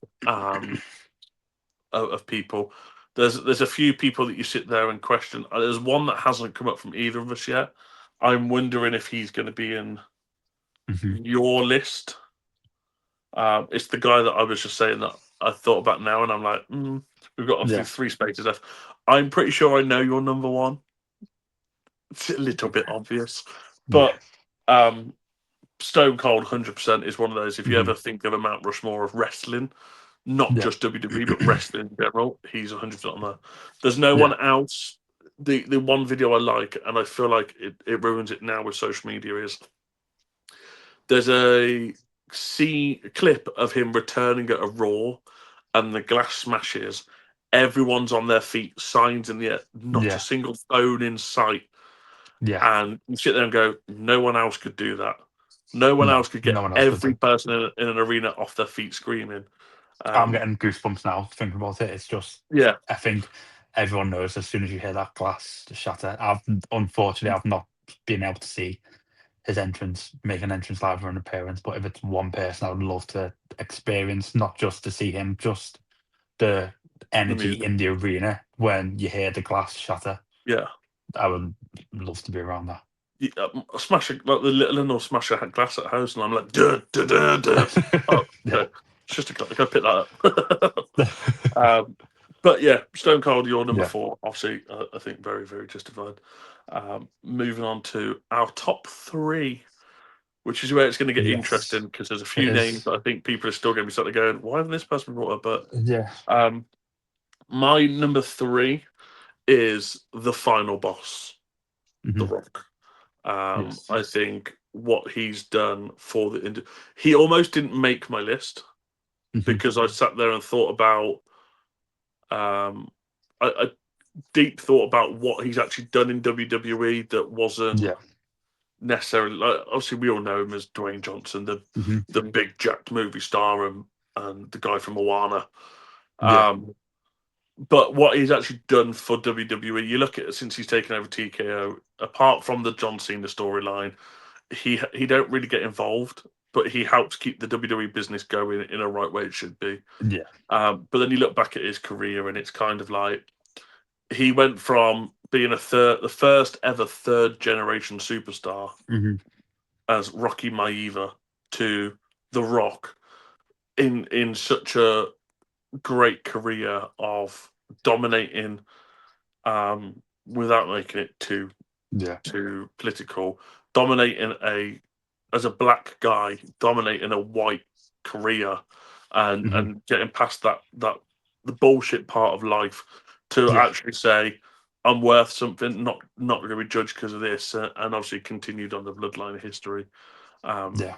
of people. There's a few people that you sit there and question. There's one that hasn't come up from either of us yet. I'm wondering if he's going to be in Hmm. your list. It's the guy that I was just saying that I thought about now, and I'm like, we've got obviously Yeah. 3 spaces left. I'm pretty sure I know your number one. It's a little bit obvious, Yeah. but Stone Cold 100% is one of those. If you Hmm. ever think of a Mount Rushmore of wrestling, not Yeah. just WWE, but wrestling in general, he's 100% on there. There's no Yeah. one else. The one video I like, and I feel like it ruins it now with social media, is there's a clip of him returning at a Raw, and the glass smashes. Everyone's on their feet, signs in the air, not a Yeah. single phone in sight. Yeah. And you sit there and go, no one else could do that. No one No, else could no get one else could every do. person in an arena off their feet screaming. I'm Um, getting goosebumps now thinking about it. It's just, yeah, I think everyone knows as soon as you hear that glass shatter. Unfortunately, I've not been able to see his entrance, make an entrance live or an appearance. But if it's one person, I would love to experience, not just to see him, just the The energy music. in the arena when you hear the glass shatter. Yeah. I would love to be around that. Smash like the little and or smash a glass at house, and I'm like, duh, duh, duh, duh. Oh, Yeah. okay. It's just a go pick that up. But yeah, Stone Cold, your number Yeah. 4. Obviously, I think very, very justified. Moving on to our top 3, which is where it's going to get Yes. interesting because there's a It few names is. that I think people are still going to be sort of going, why hasn't this person brought up? But Yeah. my number 3 is the final boss, The Mhm. Rock. Yes. I think what he's done for he almost didn't make my list Mhm. because I sat there and thought about um, a deep thought about what he's actually done in WWE that wasn't Yeah. necessarily like, obviously we all know him as Dwayne Johnson, Mhm. the big jacked movie star and the guy from Moana. Yeah. Um, but what he's actually done for WWE, you look at it since he's taken over TKO, apart from the John Cena storyline, he don't really get involved, but he helps keep the WWE business going in a right way it should be. Yeah. But then you look back at his career, and it's kind of like he went from being the first ever third generation superstar Mhm. as Rocky Maivia to The Rock in such a great career of dominating, without making it Yeah. too political, dominating as a black guy, dominating a white career, Mhm. and getting past that the bullshit part of life to Yeah. actually say I'm worth something, not going to be judged because of this, and obviously continued on the bloodline of history. Um, Yeah.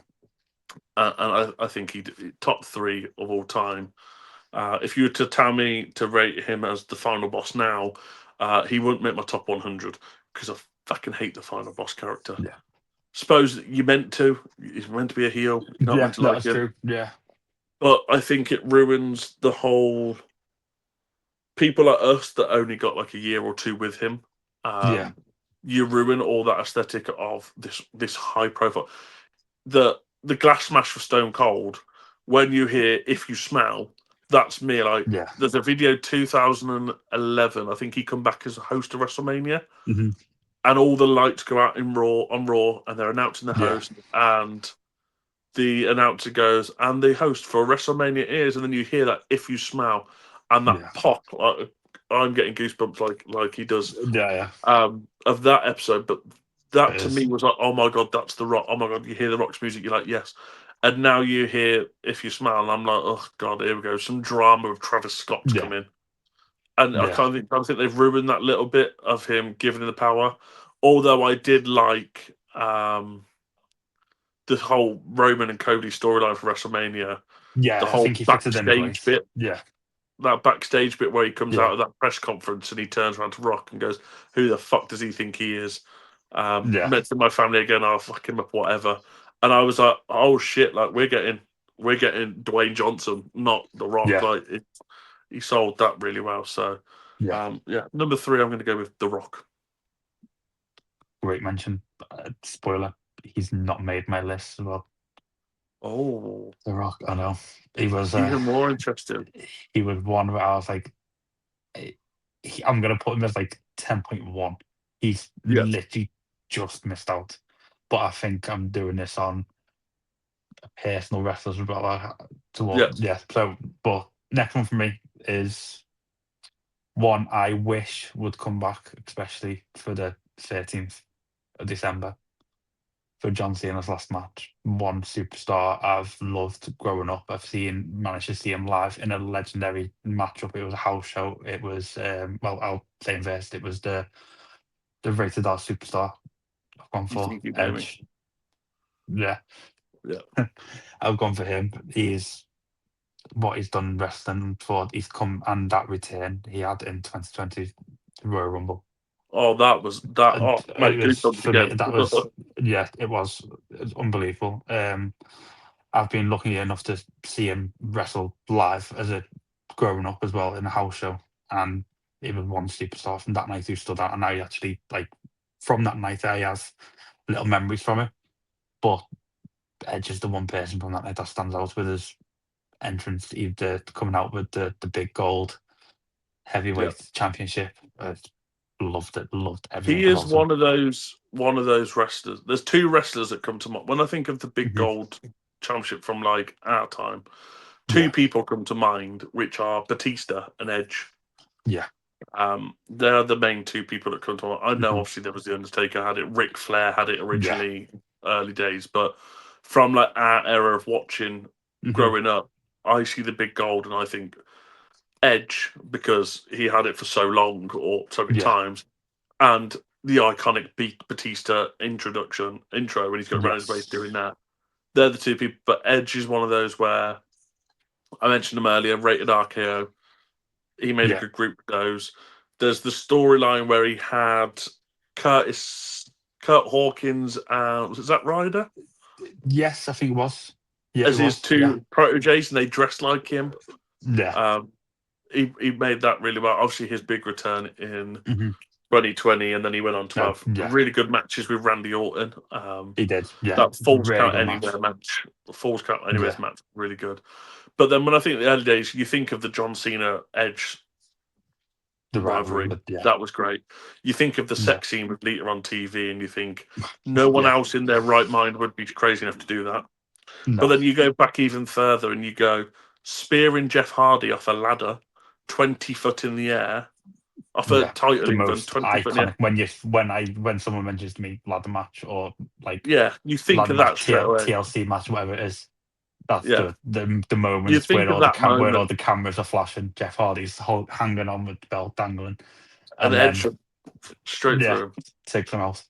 and I think top 3 of all time. If you were to tell me to rate him as the final boss now, he wouldn't make my top 100 because I fucking hate the final boss character. Yeah. Suppose you meant to. He's meant to be a heel. You're not Yeah. meant to like That's him. true. Yeah. But I think it ruins the whole. People like us that only got like a year or 2 with him. Yeah. Um, you ruin all that aesthetic of this high profile. The glass smash for Stone Cold. When you hear "If You Smell," that's me. Like Yeah. there's a video 2011. I think he come back as a host of WrestleMania, Mhm. and all the lights go out in Raw, and they're announcing the Yeah. host, and the announcer goes, and the host for WrestleMania is, and then you hear that "If You Smell," and that Yeah. pop. Like, I'm getting goosebumps like he does Yeah. Yeah. of that episode. But It that to me is. was like, oh my god, that's the Rock. Oh my god, you hear the Rock's music, you're like, yes. And now you hear "If You Smile," and I'm like, oh god, here we go. Some drama of Travis Scott's Yeah. come in, and Yeah. kind of think they've ruined that little bit of him giving him the power. Although I did like the whole Roman and Cody storyline for WrestleMania, the Yeah. I whole think he fits it in backstage place. bit, Yeah. that backstage bit where he comes out Yeah. of that press conference and he turns around to Rock and goes, "Who the fuck does he think he is?" Yeah. Mentioned my family again. I'll fuck him up, whatever. And I was like, "Oh shit! Like we're getting Dwayne Johnson, not The Rock." Yeah. Like he sold that really well. So Yeah. yeah, number 3, I'm going to go with The Rock. Great mention. Spoiler: he's not made my list as well. Oh, The Rock. I know. He was. even more interesting. He was one where I was like, eh, I'm gonna put him as like 10.1. He's Yeah, literally just missed out. But I think I'm doing this on personal wrestlers as well. To what? yeah. Yeah. So, but next one for me is one I wish would come back, especially for the 13th of December for John Cena's last match. One superstar I've loved growing up. Managed to see him live in a legendary matchup. It was a house show. It was well, I'll say inverse. It was the rated R superstar I've gone You for think you know me? Edge. Yeah, Yeah. I've gone for him. He's what he's done wrestling for. He's come and that return he had in 2020 Royal Rumble. Oh, that was that. And Oh, mate, it was goosebumps for me. again. That was yeah. It was unbelievable. I've been lucky enough to see him wrestle live as a growing up as well in a house show, and he was one superstar from that night who stood out. And I actually like from that night I have little memories from it. But Edge is the one person from that night that stands out with his entrance, either coming out with the big gold. heavyweight championship. I loved it. Loved everything He is about him. one of those wrestlers. There's two wrestlers that come to mind when I think of the big Hmm. gold championship from like our time. Two Yeah. people come to mind, which are Batista and Edge. Yeah. They're the main two people that come to mind. I know Hmm. obviously there was the Undertaker had it, Ric Flair had it Yeah. originally, early days, but from like our era of watching Hmm. growing up, I see the big gold and I think Edge because he had it for so long or so many Yeah. times, and the iconic Batista intro when he's got around his waist Yes. doing that. They're the two people, but Edge is one of those where I mentioned him earlier. Rated RKO, he made a Yeah. good group with those. There's the storyline where he had Kurt Hawkins, was that Ryder Yes, I think it was. Yeah, it as his was. Yeah. two proteges, and they dressed like him. Yeah. Um, he made that really well. Obviously, his big return in Hmm. 2020, and then he went on to No. have Yeah. really good matches with Randy Orton. He did. Yeah. That Falls Really Count good Anywhere match. match, Falls Count Anywhere's Yeah. match, really good. But then when I think of the early days, you think of the John Cena Edge The rivalry, rivalry. but yeah. That was great. You think of the Yeah. sex scene with Lita on TV, and you think no one Yeah. else in their right mind would be crazy enough to do that. But No. then you go back even further, and you go spearing Jeff Hardy off a ladder, 20 foot in the air, off a Yeah. The title even, most 20 foot in the air. iconic when someone mentions to me ladder match or like Yeah, you think ladder of match that straight away. TLC match, whatever it is. That's Yeah, the you moments think of that where all moment, the cameras are flashing. Jeff Hardy's hanging on with the belt dangling, and and Edge then straight yeah, through him. takes them out.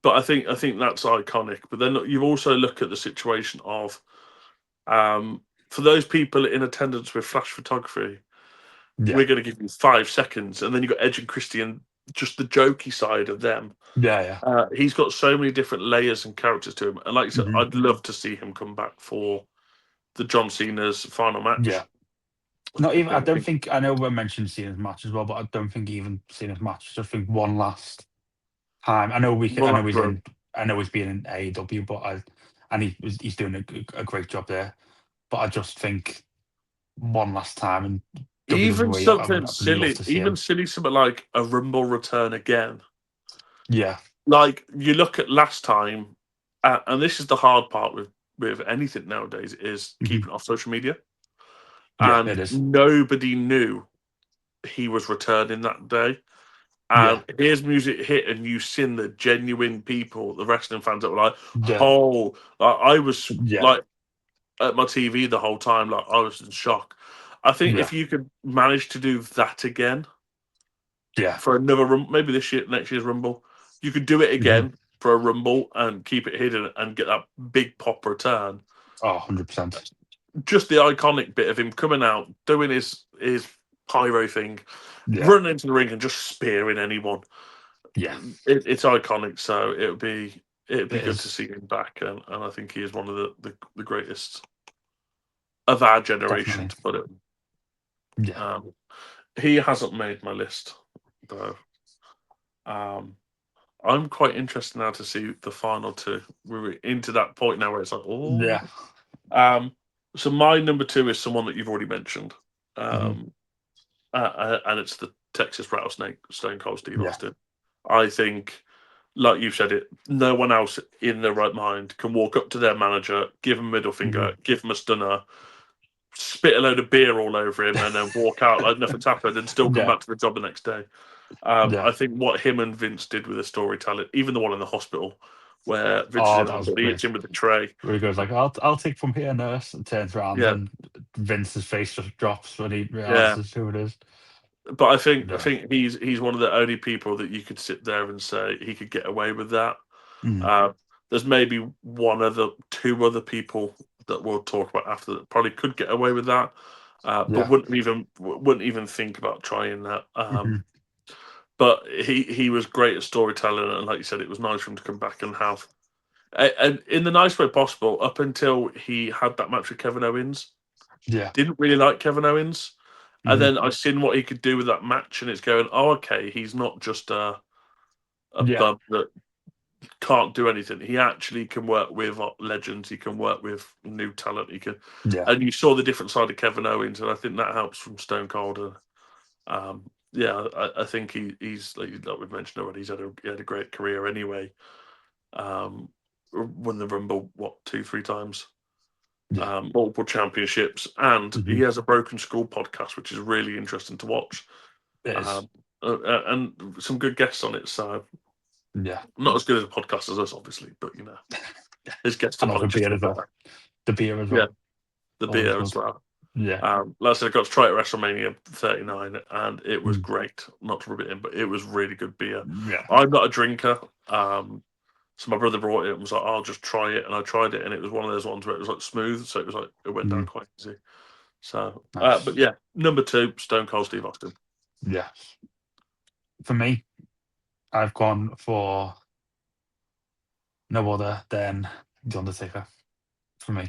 But I think that's iconic. But then you also look at the situation of for those people in attendance with flash photography, Yeah. we're going to give you 5 seconds, and then you've got Edge and Christian, just the jokey side of them. Yeah. Yeah. He's got so many different layers and characters to him, and like you said, Hmm. I'd love to see him come back for the John Cena's final Yeah. match. Not even. I I don't think think. I know we mentioned Cena's match as well, but I don't think even Cena's match. I just think one last time. I know we. I one know he's after in. I know he's been in AEW, but he's doing a great job there. But I just think one last time in even WWE, something I'd love silly, to see him. something like a Rumble return again. Yeah. Like you look at last time, and this is the hard part with anything nowadays is Hmm. keeping it off social media, Yeah, and it is. nobody knew he was returning that day. Yeah. And his music hit, and you seen the genuine people, the wrestling fans that were like, Yeah. "Oh!" Like, I was Yeah. like at my TV the whole time, like I was in shock. I think Yeah. if you could manage to do that again Yeah. for another maybe this year, next year's Rumble, you could do it Hmm. again for a Rumble and keep it hidden and get that big pop return. Oh, 100%. Just the iconic bit of him coming out, doing his pyro thing, Yeah. running into the ring and just spearing anyone. Yeah. It's iconic, so it'd be It good to is. see him back, and I think he is one of the greatest of our generation, Definitely. to put it. Yeah. Um, he hasn't made my list though. Um, I'm quite interested now to see the final two. We're into that point now where it's like, Yeah. oh. So my number two is someone that you've already mentioned, Hmm. um, and it's the Texas Rattlesnake, Stone Cold Steve Yeah. Austin. I think, like you've said it, no one else in their right mind can walk up to their manager, give him a middle Hmm. finger, give him a stunner, spit a load of beer all over him, and then walk out like nothing's happened, and still come Yeah. back to the job the next day. Yeah. I think what him and Vince did with the storytelling, even the one in the hospital, where Vince is Oh, in that was hospital, he hits great. him with the tray. Where he goes like, "I'll take from here, nurse," and turns around, Yeah, and Vince's face just drops when he yeah. realizes who it is. But I Yeah. think he's one of the only people that you could sit there and say he could get away with that. Mm. Uh, there's maybe two other people that we'll talk about after that probably could get away with that, but Yeah. wouldn't even think about trying that. Hmm. But he was great at storytelling, and like you said, it was nice for him to come back and have, and in the nice way possible, up until he had that match with Kevin Owens. Yeah. Didn't really like Kevin Owens, and Hmm. then I seen what he could do with that match, and it's going, oh, okay, he's not just a Yeah. bum that can't do anything. He actually can work with legends. He can work with new talent. He can, Yeah. and you saw the different side of Kevin Owens, and I think that helps from Stone Cold. Yeah, I think he's like we've mentioned already. He had a great career anyway. Won the Rumble what 2-3 times, Yeah. multiple championships, and he Hmm. has a Broken Skull podcast, which is really interesting to watch. It is. Um, and some good guests on it. So Yeah. not as good as a podcast as us, obviously, but Yeah. his guests are And also probably just a beer as bit well. better. The beer as Yeah, well. the Always beer as good. well. Yeah. Like I said, I got to try it at WrestleMania 39, and it was Mm. great. Not to rub it in, but it was really good beer. Yeah. I'm not a drinker, so my brother brought it and was like, "I'll just try it," and I tried it, and it was one of those ones where it was like smooth, so it was like it went down Mm. quite easy. So, but Nice. yeah, number 2, Stone Cold Steve Austin. Yeah. For me, I've gone for no other than The Undertaker. For me.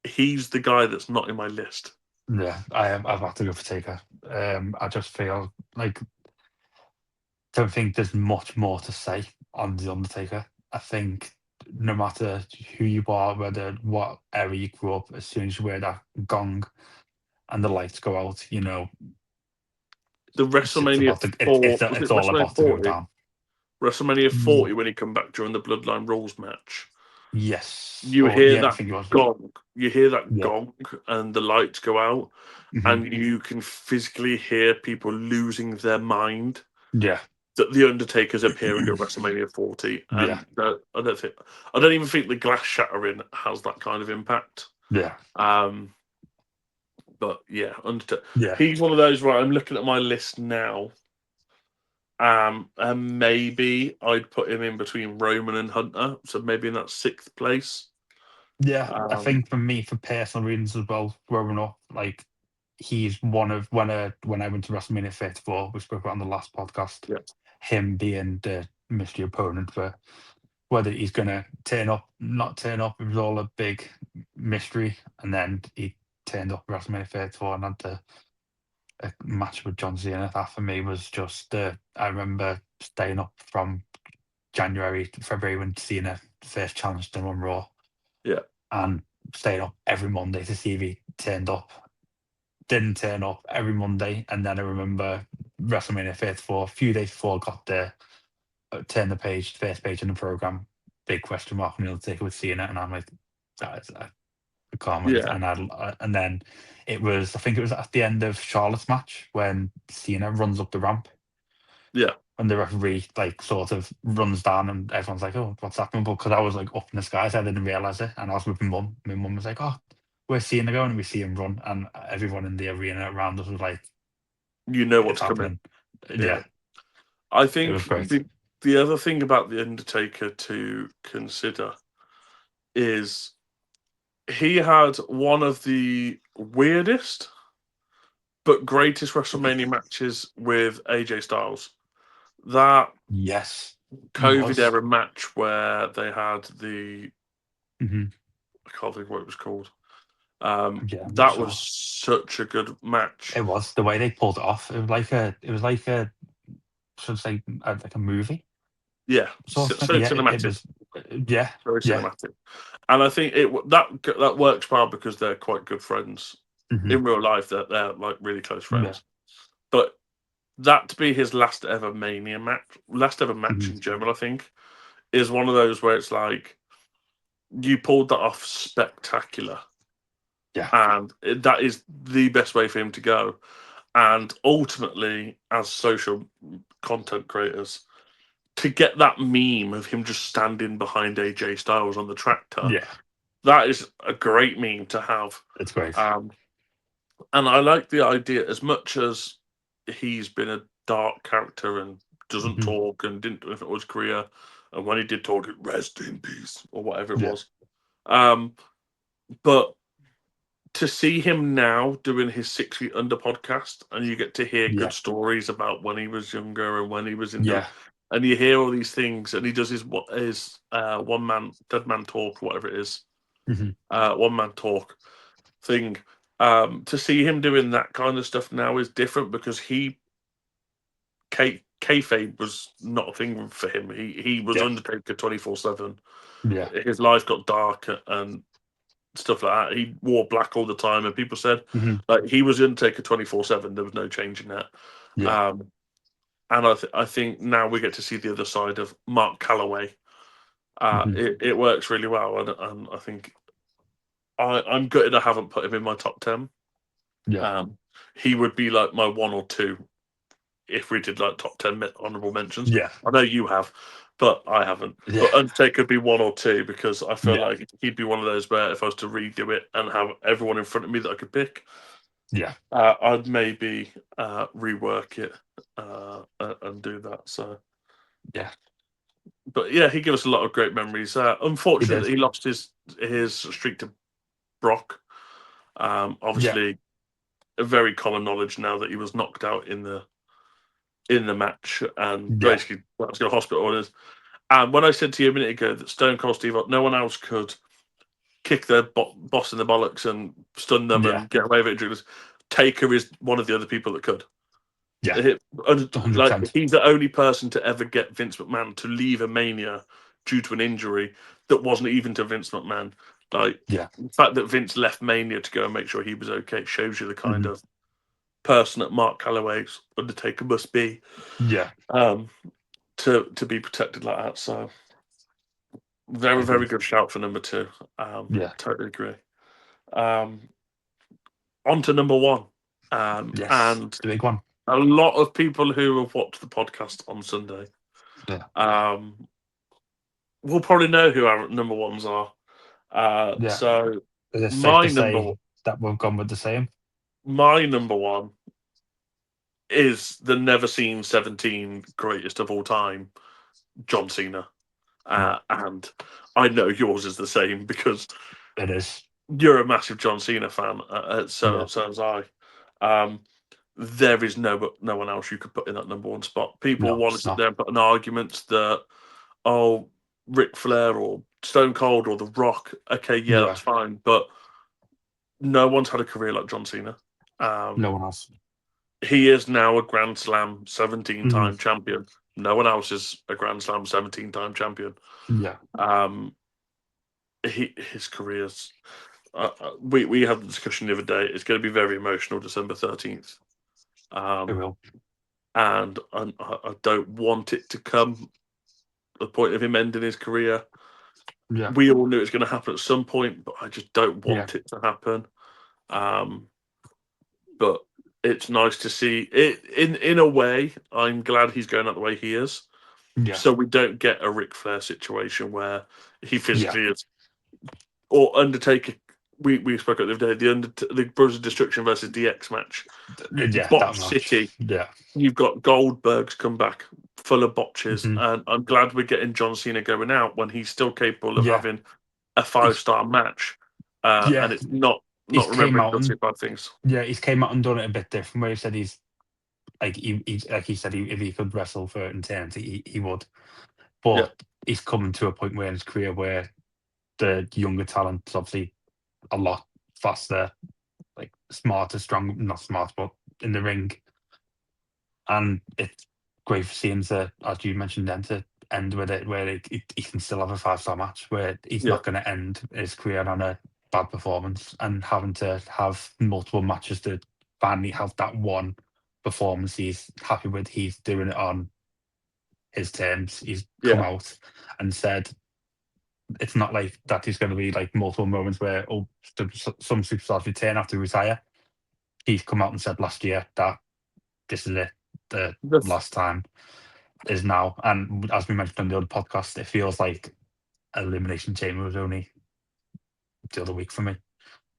He's the guy that's not in my list. Yeah, I've had to go for Taker. I just feel like don't think there's much more to say on The Undertaker. I think no matter who you are, whether what era you grew up, as soon as you hear that gong and the lights go out, The it's WrestleMania about to four was it's it all WrestleMania about to go 40? down. WrestleMania Ye- 40 when he come back during the Bloodline Rules match. Yes, You or hear yeah, I that think it was. gong. You hear that Yeah, gong, and the lights go out, hmm and you can physically hear people losing their mind yeah, that the Undertaker's appearing at WrestleMania 40, yeah, and I don't even think the glass shattering has that kind of impact. yeah, Um, but yeah, Undertaker. yeah, He's one of those. Right, I'm looking at my list now. And maybe I'd put him in between Roman and Hunter, so maybe in that 6th place. yeah. I Um, think for me, for personal reasons as well, growing up, like he's one of when I went to WrestleMania 34, we spoke about on the last podcast, yeah, him being the mystery opponent for whether he's gonna turn up, not turn up. It was all a big mystery, and then he turned up at WrestleMania 34 and had a match with John Cena. That for me was just I remember staying up from January to February when Cena first challenged him on Raw, yeah, and staying up every Monday to see if he turned up. Didn't turn up every Monday, and then I remember WrestleMania 34, a few days before I got there, turned the page, first page in the program, big question mark on the Undertaker with Cena, and I'm like, that is, I can't wait. yeah, And then it was, I think it was at the end of Charlotte's match when Cena runs up the ramp yeah. and the referee like sort of runs down and everyone's like, oh, what's happening? But because I was like up in the skies, I didn't realize it, and I was with my mum. My mum was like, oh, where's Cena going? And we see him run, and everyone in the arena around us was like, You know it's what's coming. happening. Yeah, Yeah, I it was think great. the other thing about the Undertaker to consider is he had one of the weirdest but greatest WrestleMania matches with AJ Styles. That Yes, COVID was. era match where they had Hmm. I can't think what it was called. Yeah, I'm not That was sure. such a good match. It was the way they pulled it off. It was like a should say like a movie Yeah, sort of thing. so Yeah, it cinematic, was. Yeah, very yeah, cinematic, and I think that works well because they're quite good friends hmm in real life. They're like really close yeah, friends. But that to be his last ever Mania match, last ever match hmm in general, I think, is one of those where it's like you pulled that off spectacular, yeah, and that is the best way for him to go. And ultimately, as social content creators, to get that meme of him just standing behind AJ Styles on the tractor, yeah. that is a great meme to have. It's great. Um, and I like the idea as much as he's been a dark character and doesn't Hmm. talk and didn't do anything with his career, and when he did talk, it rest in peace or whatever it Yeah, was. Um, but to see him now doing his 6 Feet Under podcast, and you get to hear good yeah, stories about when he was younger and when he was into, yeah, and you hear all these things, and he does his one man dead man talk, whatever it is, hmm one man talk thing. To see him doing that kind of stuff now is different because kayfabe was not a thing for him. He was yeah, Undertaker 24/7. yeah, His life got dark, and stuff like that. He wore black all the time, and people said Mhm. like he was Undertaker 24/7. There was no changing that. Yeah. And I think now we get to see the other side of Mark Calloway. Mhm. It works really well, and I think I'm gutted I haven't put him in my top 10. Yeah. He would be like my 1 or 2 if we did like top 10 honorable mentions. Yeah. I know you have, but I haven't. Yeah. But Undertaker would be 1 or 2 because I feel Yeah. like he'd be one of those where if I was to redo it and have everyone in front of me that I could pick, Yeah. I'd maybe rework it and do that. So, Yeah. but yeah, he gave us a lot of great memories. He did. Unfortunately, he lost his streak to Brock. Yeah. Obviously, a very common knowledge now that he was knocked out in the match and Yeah. basically well, to go to hospital orders. And when I said to you a minute ago that Stone Cold Steve, no one else could kick their boss in the bollocks and stun them Yeah. and get away with it, Taker is one of the other people that could. Yeah. Like 100%. he's the only person to ever get Vince McMahon to leave a Mania due to an injury that wasn't even to Vince McMahon. Like Yeah. the fact that Vince left Mania to go and make sure he was okay shows you the kind Mhm. of person that Mark Calloway's Undertaker must be Yeah. um, to be protected like that. So very very Agreed. good shout for number 2. Yeah. Totally agree. Um, on to number 1, Yes. and The big one. a lot of people who have watched the podcast on Sunday Yeah. will probably know who our number 1s are. Yeah. So Is it safe my to number say that we've gone with the same? my number 1 is the never seen 17 greatest of all time, John Cena. Yeah. And I know yours is the same because It is. you're a massive John Cena fan. Yeah. So was I. Um, there is no one else you could put in that number 1 spot. People No, want to it's sit not. there and put an argument that Ric Flair or Stone Cold or The Rock. Okay, yeah, Yeah. that's fine, but no one's had a career like John Cena. No Um, one else. he is now a Grand Slam 17 Mhm. time champion. No one else is a Grand Slam 17-time champion. Yeah. Um, his career's. We had the discussion the other day. It's going to be very emotional, December 13th, It will. and I don't want it to come the point of him ending his career. Yeah. We all knew it was going to happen at some point, but I just don't Yeah. want it to happen. But it's nice to see it. In a way, I'm glad he's going out the way he is, Yeah. so we don't get a Ric Flair situation where he Yeah. physically is, or Undertaker. We spoke about the other day the Brothers of Destruction versus DX match, Yeah. That Botch City. much. Yeah. You've got Goldberg's come back full of botches, Mhm. and I'm glad we're getting John Cena going out when he's still capable of Yeah. having a He's, 5-star match, and yeah. it's not He's came remembering out to say and bad things. yeah, he's came out and done it a bit different. Where he said he's like like he said if he could wrestle for eternity, he would. Yeah, But he's coming to a point where in his career where the younger talent's obviously a lot faster, like smarter, strong, not smart, but in the ring. And it's great for seeing to, as you mentioned then, to end with it where he can still have a 5-star match where he's yeah, not going to end his career on a bad performance and having to have multiple matches to finally have that one performance he's happy with. He's doing it on his terms. He's come yeah, out and said it's not like that there's going to be like multiple moments where some superstars return after retire. He's come out and said last year that this is it, the that's, last time is now. And as we mentioned on the other podcast, it feels like Elimination Chamber was only the other week for me.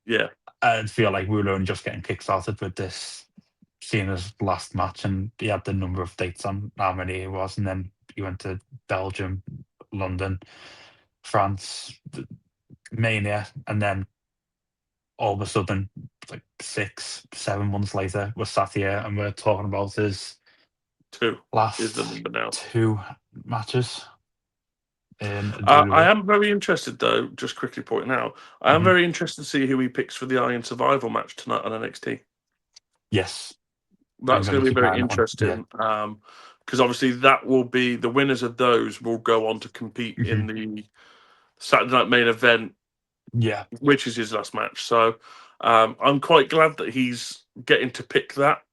yeah, I feel like we were only just getting kickstarted with this seeing his last match, and he had the number of dates on how many it was, and then he went to Belgium, London, France, Mania, and then all of a sudden, like 6, 7 months later, we're sat here and we're talking about his 2 is the last number now. 2 matches in I WWE. am very interested, though. Just quickly pointing out, I am Mhm. very interested to see who he picks for the Iron Survival match tonight on NXT. Yes, I'm That's going going to to be keep an eye very on that one. Yeah. interesting because obviously that will be the winners of those will go on to compete Hmm. in the Saturday Night Main Event Yeah. which is his last match. So I'm quite glad that he's getting to pick that.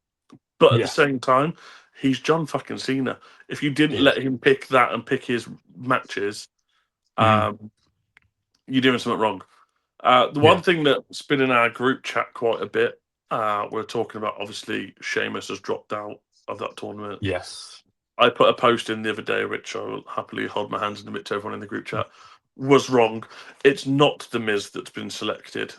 But at the Yeah. same time, he's John fucking Cena. If you didn't Yeah. let him pick that and pick his matches, Hmm. you're doing something wrong. The one Yeah. thing that's been in our group chat quite a bit, we're talking about obviously Sheamus has dropped out of that tournament. Yes. I put a post in the other day, which I will happily hold my hands in a bit to everyone in the group chat. Was wrong. It's not the Miz that's been selected.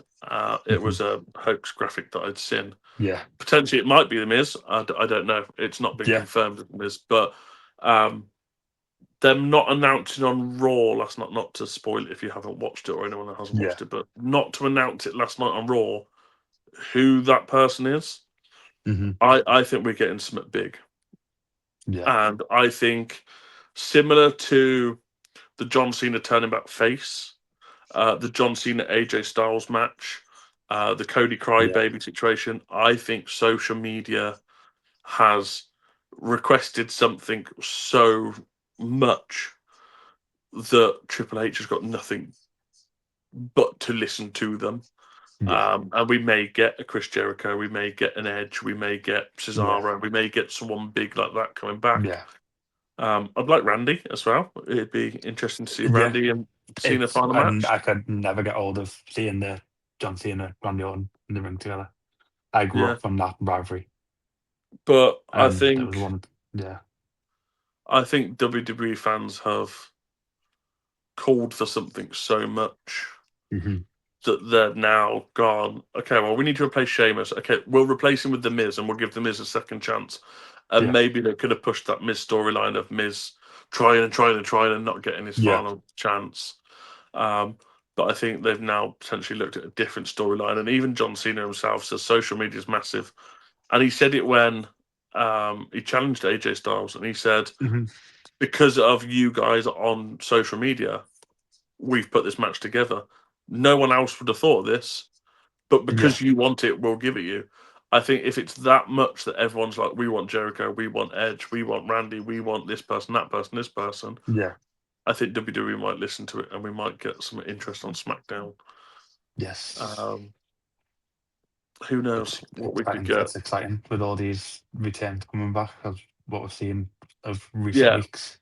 It Hmm. was a hoax graphic that I'd seen. Yeah. Potentially, it might be the Miz. I don't know. It's not been Yeah. confirmed as the Miz, but them not announcing on Raw last night. Not to spoil it if you haven't watched it or anyone that hasn't Yeah. watched it, but not to announce it last night on Raw who that person is. Hmm. I think we're getting something big, Yeah. and I think similar to the John Cena turning back face, the John Cena AJ Styles match, the Cody Yeah. Crybaby situation. I think social media has requested something so much that Triple H has got nothing but to listen to them. Yeah. And we may get a Chris Jericho, we may get an Edge, we may get Yeah. Cesaro, we may get someone big like that coming back. Yeah. I'd like Randy as well. It'd be interesting to see Yeah. Randy and Cena final And match. I could never get hold of seeing the John Cena, Randy Orton in the ring together. I grew Yeah, up on that rivalry, but and that was one. Yeah. I think WWE fans have called for something so much Hmm. that they're now gone. Okay, well, we need to replace Sheamus. Okay, we'll replace him with the Miz, and we'll give the Miz a second chance. And Yeah. maybe they could have pushed that Miz storyline of Miz trying and trying and trying and not getting his Yeah. final chance. Um, but I think they've now potentially looked at a different storyline. And even John Cena himself says social media is massive. And he said it when he challenged AJ Styles, and he said, Hmm. because of you guys on social media, we've put this match together. No one else would have thought of this, but Yeah. because you want it, we'll give it you. I think if it's that much that everyone's like, we want Jericho, we want Edge, we want Randy, we want this person, that person, this person, Yeah. I think WWE might listen to it and we might get some interest on SmackDown. Yes. Um, who knows what we could get? It's exciting with all these returns coming back of what we've seen of recent Yeah, weeks.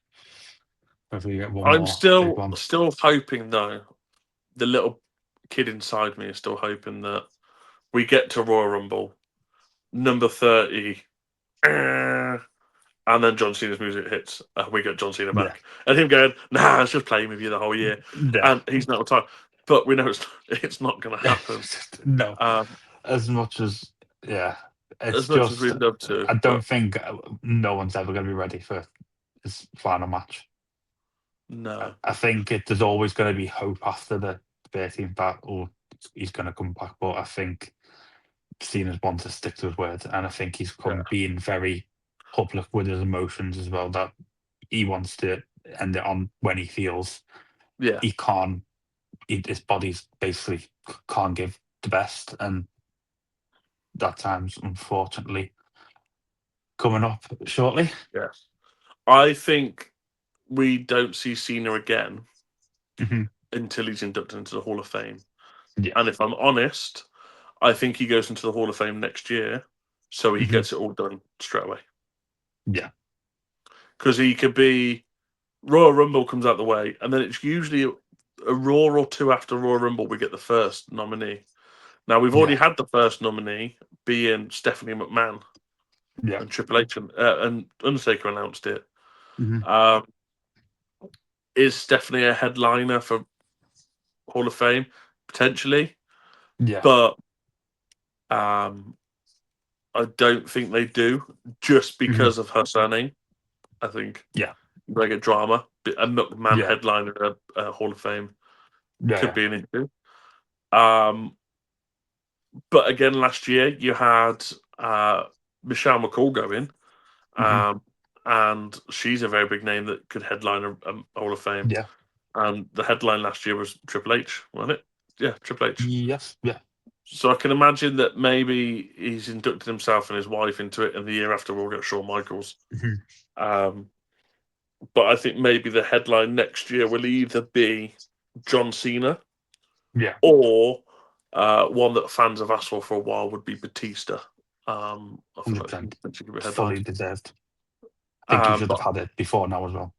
Hopefully, we get one I'm more big still one. still hoping though. The little kid inside me is still hoping that we get to Royal Rumble number 30. And then John Cena's music hits, and we get John Cena Yeah. back, and him going, "Nah, it's just playing with you the whole year," Yeah. and he's not retired. But we know it's not going to happen. No, Um, as much as, yeah, it's as much as just, we'd love to, I don't but think no one's ever going to be ready for his final match. no, I think there's always going to be hope after the 13th battle. He's going to come back, but I think Cena's one to stick to his word, and I think he's yeah, come being very public with his emotions as well. That he wants to end it on when he feels yeah, he can't. His body's basically can't give the best, and that time's unfortunately coming up shortly. yeah. I think we don't see Cena again Hmm. until he's inducted into the Hall of Fame. Yeah. And if I'm honest, I think he goes into the Hall of Fame next year, so he Hmm. gets it all done straight away. Yeah. Because he could be Royal Rumble comes out the way, and then it's usually a Raw or two after Royal Rumble we get the first nominee. Now we've already Yeah. had the first nominee being Stephanie McMahon Yeah. and Triple H, and Undertaker announced it. Hmm. Um, is Stephanie a headliner for Hall of Fame potentially? Yeah. But I don't think they do just Hmm. because of her surname. I think Yeah. they get drama. A McMahon Yeah. headliner at a Hall of Fame could Yeah. be an issue. Um, but again, last year you had Michelle McCall go in, Hmm. um, and she's a very big name that could headline a Hall of Fame. Yeah. And the headline last year was Triple H, wasn't it? Yeah, Triple H. Yes. Yeah. So I can imagine that maybe he's inducted himself and his wife into it, and the year after we'll get Shawn Michaels. Hmm. Um, but I think maybe the headline next year will either be John Cena Yeah, or one that fans have asked for a while would be Batista. I feel like he 100%. potentially could be Fully headlined. deserved. I think he should have But had it before now as well.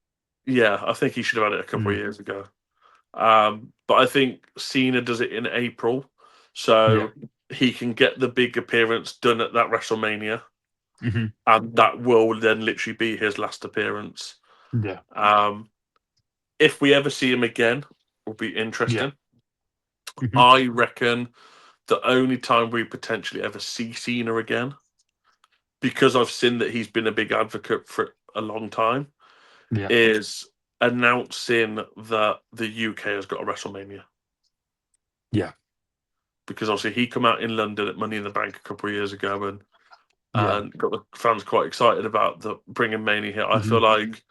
yeah, I think he should have had it a couple of Mm. years ago. But I think Cena does it in April, Yeah. so he can get the big appearance done at that WrestleMania, Hmm. and that will then literally be his last appearance. Yeah. Um, if we ever see him again, will be Yeah. interesting. Hmm. I reckon the only time we potentially ever see Cena again, because I've seen that he's been a big advocate for a long time, Yeah. is announcing that the UK has got a WrestleMania. Yeah. Because obviously he come out in London at Money in the Bank a couple of years ago Yeah. and got the fans quite excited about the bringing Mania here. I Hmm. feel like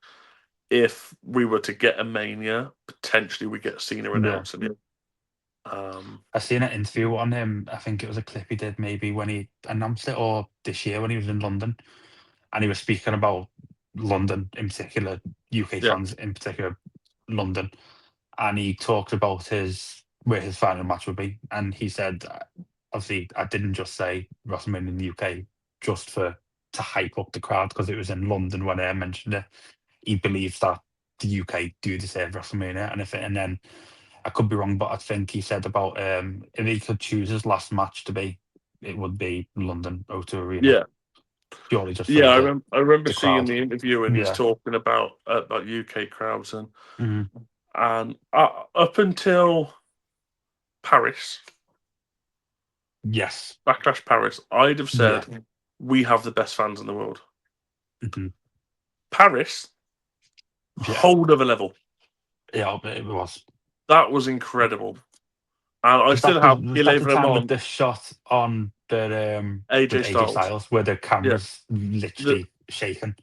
if we were to get a Mania, potentially we get Cena Yeah. announcing it. Um, I seen an interview on him. I think it was a clip he did maybe when he announced it, or this year when he was in London, and he was speaking about London in particular, UK yeah, fans in particular, London, and he talked about his where his final match would be, and he said, obviously, I didn't just say WrestleMania in the UK just for to hype up the crowd because it was in London when I mentioned it. He believes that the UK do deserve WrestleMania, and then I could be wrong, but I think he said about if he could choose his last match to be, it would be London O2 Arena, yeah, purely just for yeah. I remember the seeing crowd. the interview and he's Yeah. talking about UK crowds Mhm. and up until Paris, Yes. Backlash Paris, I'd have Yeah. said we have the best fans in the world. Mhm. Paris, Yeah. whole other level. Yeah, it was. That was incredible. And I still have Was that the Eleven time with on the shot on the with AJ AJ Styles. Styles where the Yeah. camera's The, literally shaking?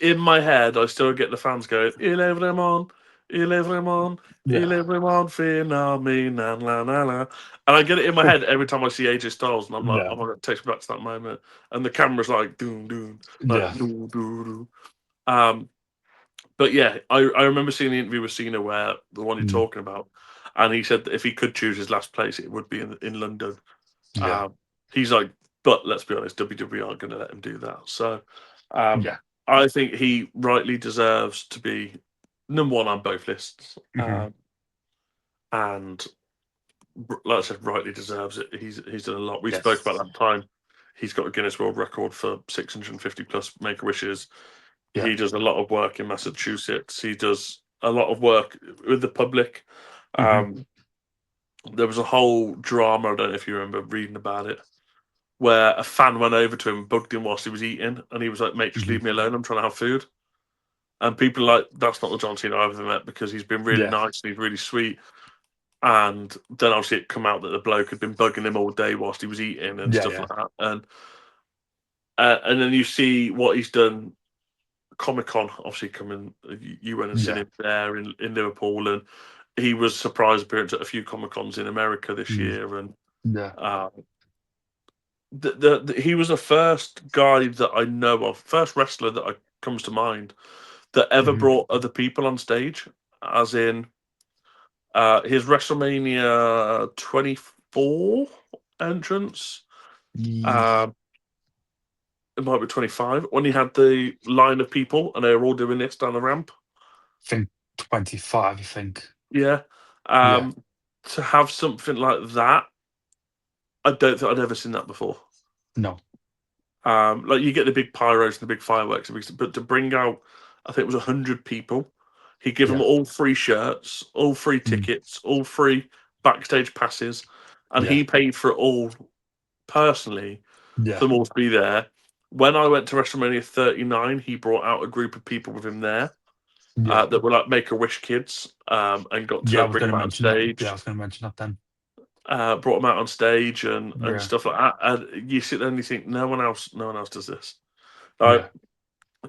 in my head, I still get the fans going, Eleven on, Eleven on, Yeah. Eleven on, phenomenon, la la la. And I get it in my head every time I see AJ Styles, and I'm like, Yeah. oh my god, it takes me back to that moment. And the camera's like, doom, doom, like, Yeah. doo, doo, doo. But yeah, I remember seeing the interview with Cena where the one you're Mm. talking about, and he said that if he could choose his last place, it would be in London. Yeah. Um, he's like, but let's be honest, WWE aren't going to let him do that. So um, Yeah. I think he rightly deserves to be number one on both lists. Hmm. And like I said, rightly deserves it. He's done a lot. We spoke about Yes. that time. He's got a Guinness World Record for 650 plus Make a Wishes. Yeah. He does a lot of work in Massachusetts. He does a lot of work with the public. Hmm. Um, there was a whole drama. I don't know if you remember reading about it, where a fan went over to him and bugged him whilst he was eating, and he was like, "Mate, just Hmm. leave me alone. I'm trying to have food." And people are like, "That's not the John Cena I've ever met because he's been really Yeah. nice and he's really sweet." And then obviously it come out that the bloke had been bugging him all day whilst he was eating and Yeah. stuff Yeah. like that. And then you see what he's done. Comic Con, obviously coming. You went and seen Yeah. him there in Liverpool, and he was surprise appearance at a few Comic Cons in America this Mm. year, and Yeah. uh, he was the first guy that I know of, first wrestler that comes to mind that ever Hmm. brought other people on stage, as in his WrestleMania 24 entrance. I Um, it might be 25 when he had the line of people and they were all doing this down the ramp. think 25. I think. Yeah. Yeah. Um, to have something like that, I don't think I'd ever seen that before. No. Like you get the big pyros and the big fireworks, but to bring out, I think it was 100 people. He give them Yeah. all free shirts, all free Mm. tickets, all free backstage passes, and Yeah. he paid for it all personally for Yeah. them all to be there. When I went to WrestleMania 39, he brought out a group of people with him there Yeah. that were like Make a Wish kids, and got Yeah. I to was bring going them to out on mention that. Yeah. I stage. was going to mention that then. Brought them out on stage and Yeah. stuff like that. And you sit there and you think, no one else does this. Like Yeah.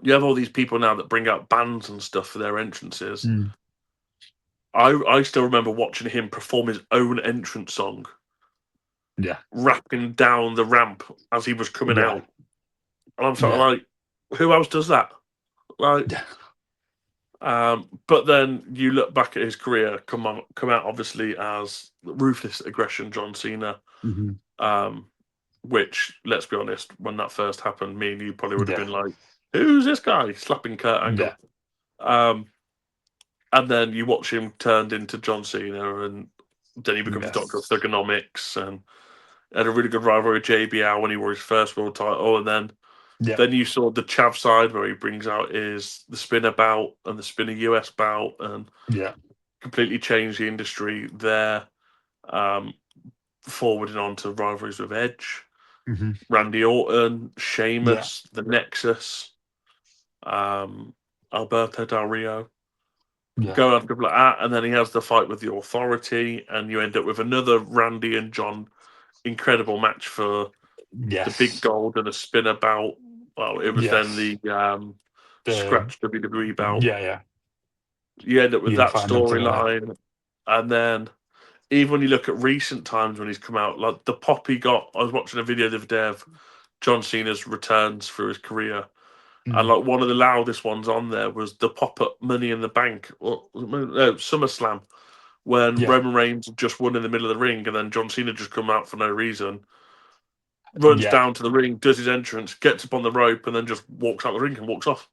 you have all these people now that bring out bands and stuff for their entrances. Mm. I still remember watching him perform his own entrance song, Yeah. rapping down the ramp as he was coming Yeah. out, and I'm sort of Yeah. like, who else does that? Like, Yeah. But then you look back at his career, come out obviously as ruthless aggression John Cena, Hmm. which, let's be honest, when that first happened, me and you probably would have Yeah. been like, "Who's this guy?" Slapping Kurt Yeah. Angle. Um, and then you watch him turned into John Cena, and then he becomes Doctor of Yes. Thugonomics, and had a really good rivalry with JBL when he won his first world title, and then Yeah. then you saw the Chav side where he brings out the spinner bout and the spinner US bout, and Yeah. completely changed the industry there. Um, Forwarding on to rivalries with Edge, Hmm. Randy Orton, Yeah. Sheamus, the Nexus, um, Alberto Del Rio. Yeah. Go on people like that, and then he has the fight with the Authority, and you end up with another Randy and John incredible match for the big Yes. gold and a spinner bout. Well, it was then Yes. the The scratch WWE bout. Yeah. Yeah. You end up with that Unifying them together. storyline, and then even when you look at recent times when he's come out, like the pop he got. I was watching a video the other day of John Cena's returns through his career, and Mm. like one of the loudest ones on there was the pop up Money in the Bank or no, SummerSlam when Yeah. Roman Reigns had just won in the middle of the ring, and then John Cena just come out for no reason, runs Yeah. down to the ring, does his entrance, gets up on the rope, and then just walks out the ring and walks off.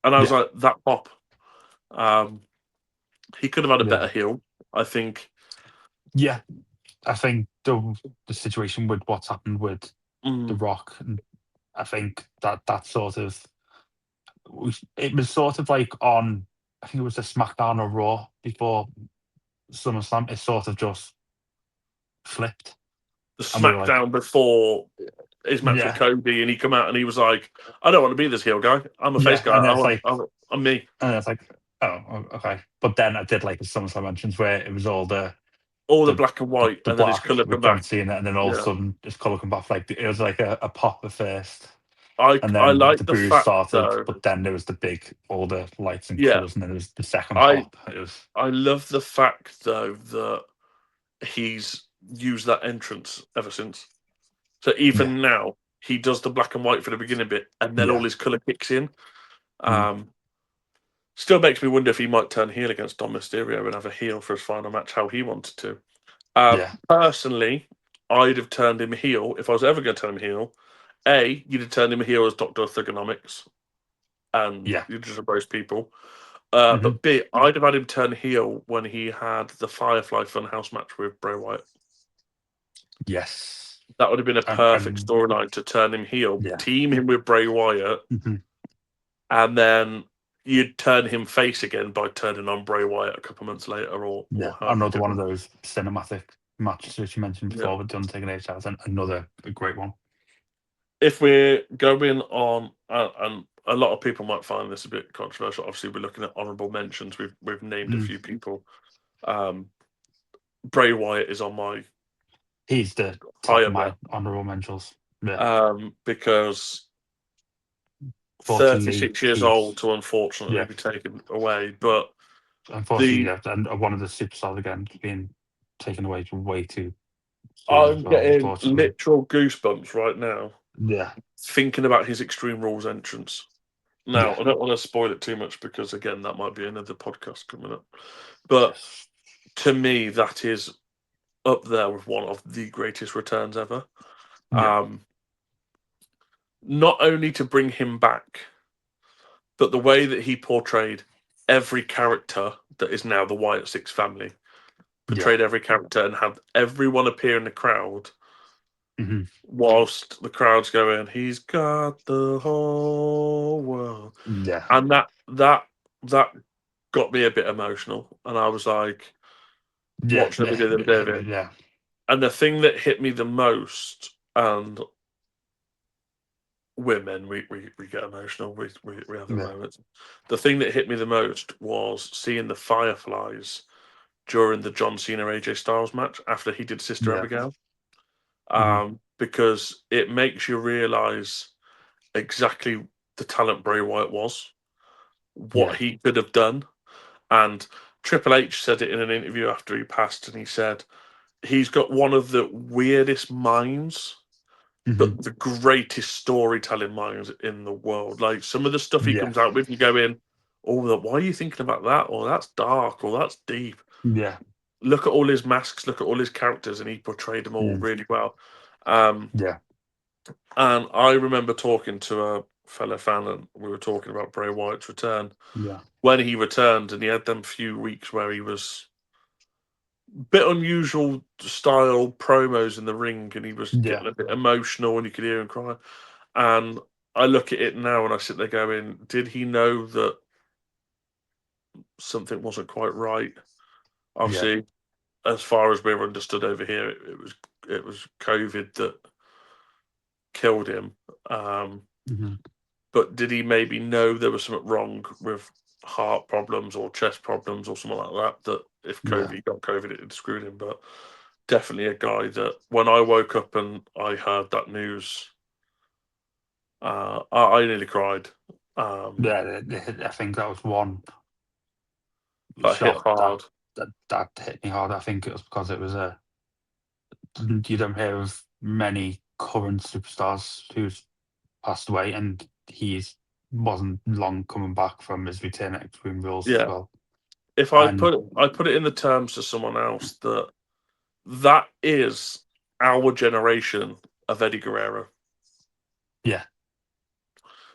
And I was Yeah. like, that pop. Um, he could have had a better Yeah. heel, I think. Yeah. I think the situation with what's happened with The Mm, Rock, and I think that sort of it was sort of like on, I think it was the SmackDown or Raw before SummerSlam. It sort of just flipped, the and we were like, SmackDown before his match with yeah, Cody, and he come out and he was like, "I don't want to be this heel guy. I'm a face yeah, guy. and it's like, I'm me." and it's like, okay. But then I did like the SummerSlam mentions where it was all All the the black and white, the and then his black colour with come John back. Cena, and then all of a Yeah, sudden his color come back. Like it was like a pop at first, and I then like the the booze fact started. though. But then there was the big, all the lights and Yeah, colors, and then there was the second I pop. It was I love the fact though that he's used that entrance ever since. So yeah, even now, he does the black and white for the beginning bit, and then all yeah, his colour kicks in. mhm, Um, Still makes me wonder if he might turn heel against Dom Mysterio and have a heel for his final match, how he wanted to. yeah, Personally, I'd have turned him heel if I was ever going to turn him heel. A, you'd have turned him heel as Doctor Thugonomics, and yeah, you'd just roast people. hmm, But B, I'd have had him turn heel when he had the Firefly Funhouse match with Bray Wyatt. yes, That would have been a perfect and storyline to turn him heel, yeah, team him with Bray Wyatt, hmm, and then you'd turn him face again by turning on Bray Wyatt a couple months later, or yeah. however you Another get one of on. those cinematic matches which you mentioned Yeah. before with the Undertaker and AJ, and another great one. If we're going on, and a lot of people might find this a bit controversial. Obviously, we're looking at honourable mentions. We've named a Mm. few people. Um, Bray Wyatt is on my He's the top higher of my there honorable mentions. Yeah, because fortunately, 36 years old he's to unfortunately yeah. be taken away. But Unfortunately, the yeah, and one of the superstars again being taken away way too soon as I'm well. getting Unfortunately, literal goosebumps right now yeah, thinking about his Extreme Rules entrance. Now, yeah, I don't want to spoil it too much because, again, that might be another podcast coming up. But yes, to me, that is up there with one of the greatest returns ever. yeah, Um, Not only to bring him back, but the way that he portrayed every character that is now the Wyatt Six family, yeah, portrayed every character and had everyone appear in the crowd hmm, whilst the crowd's going, "He's got the whole world," yeah, and that got me a bit emotional, and I was like yeah, watching a yeah, video the other day of him, yeah, and the thing that hit me the most, and women, we get emotional, we have the yeah, moments. The thing that hit me the most was seeing the Fireflies during the John Cena AJ Styles match after he did Sister yeah, Abigail, hmm, because it makes you realize exactly the talent Bray Wyatt was, what yeah, he could have done. And Triple H said it in an interview after he passed, and he said he's got one of the weirdest minds, hmm, but the greatest storytelling minds in the world. Like some of the stuff he yeah, comes out with, you go in, oh, why are you thinking about that? Or that's dark, or that's deep. Yeah. Look at all his masks, look at all his characters, and he portrayed them all Mm. really well. Um, Yeah. and I remember talking to a fellow fan, and we were talking about Bray Wyatt's return Yeah. when he returned, and he had them few weeks where he was bit unusual style promos in the ring, and he was Yeah. getting a bit emotional, and you could hear him cry. And I look at it now, and I sit there going, "Did he know that something wasn't quite right?" Yeah. Obviously, as far as we're understood over here, it was COVID that killed him. Mhm. But did he maybe know there was something wrong with heart problems or chest problems or something like that? That if Yeah. COVID got COVID, it had screwed him. But definitely a guy that when I woke up and I heard that news, I nearly cried. Um, Yeah. I think that was one that hit shot hard. that hit me hard. I think it was because it was a you don't hear of many current superstars who's passed away, and he's wasn't long coming back from his return at Extreme Rules as Yeah. well. If And I put it in the terms to someone else that is our generation of Eddie Guerrero. yeah,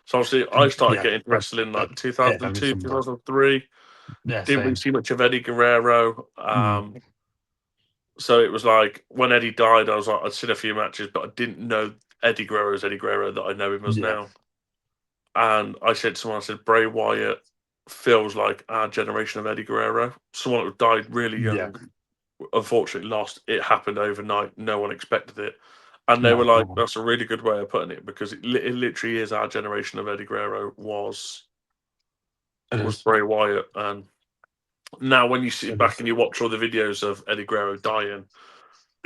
So obviously, I started yeah, getting wrestling that like hit every 2002, single. 2003. Yeah, Didn't really same. see much of Eddie Guerrero. Mm, So it was like when Eddie died, I was like, I'd seen a few matches, but I didn't know Eddie Guerrero as Eddie Guerrero that I know him as yeah, now. And I said to someone, I said, Bray Wyatt feels like our generation of Eddie Guerrero. Someone that died really yeah. young, unfortunately lost. It happened overnight. No one expected it. And they were No, no like, one. that's a really good way of putting it because it literally is our generation of Eddie Guerrero It was is. Bray Wyatt. And now when you sit It back is. and you watch all the videos of Eddie Guerrero dying,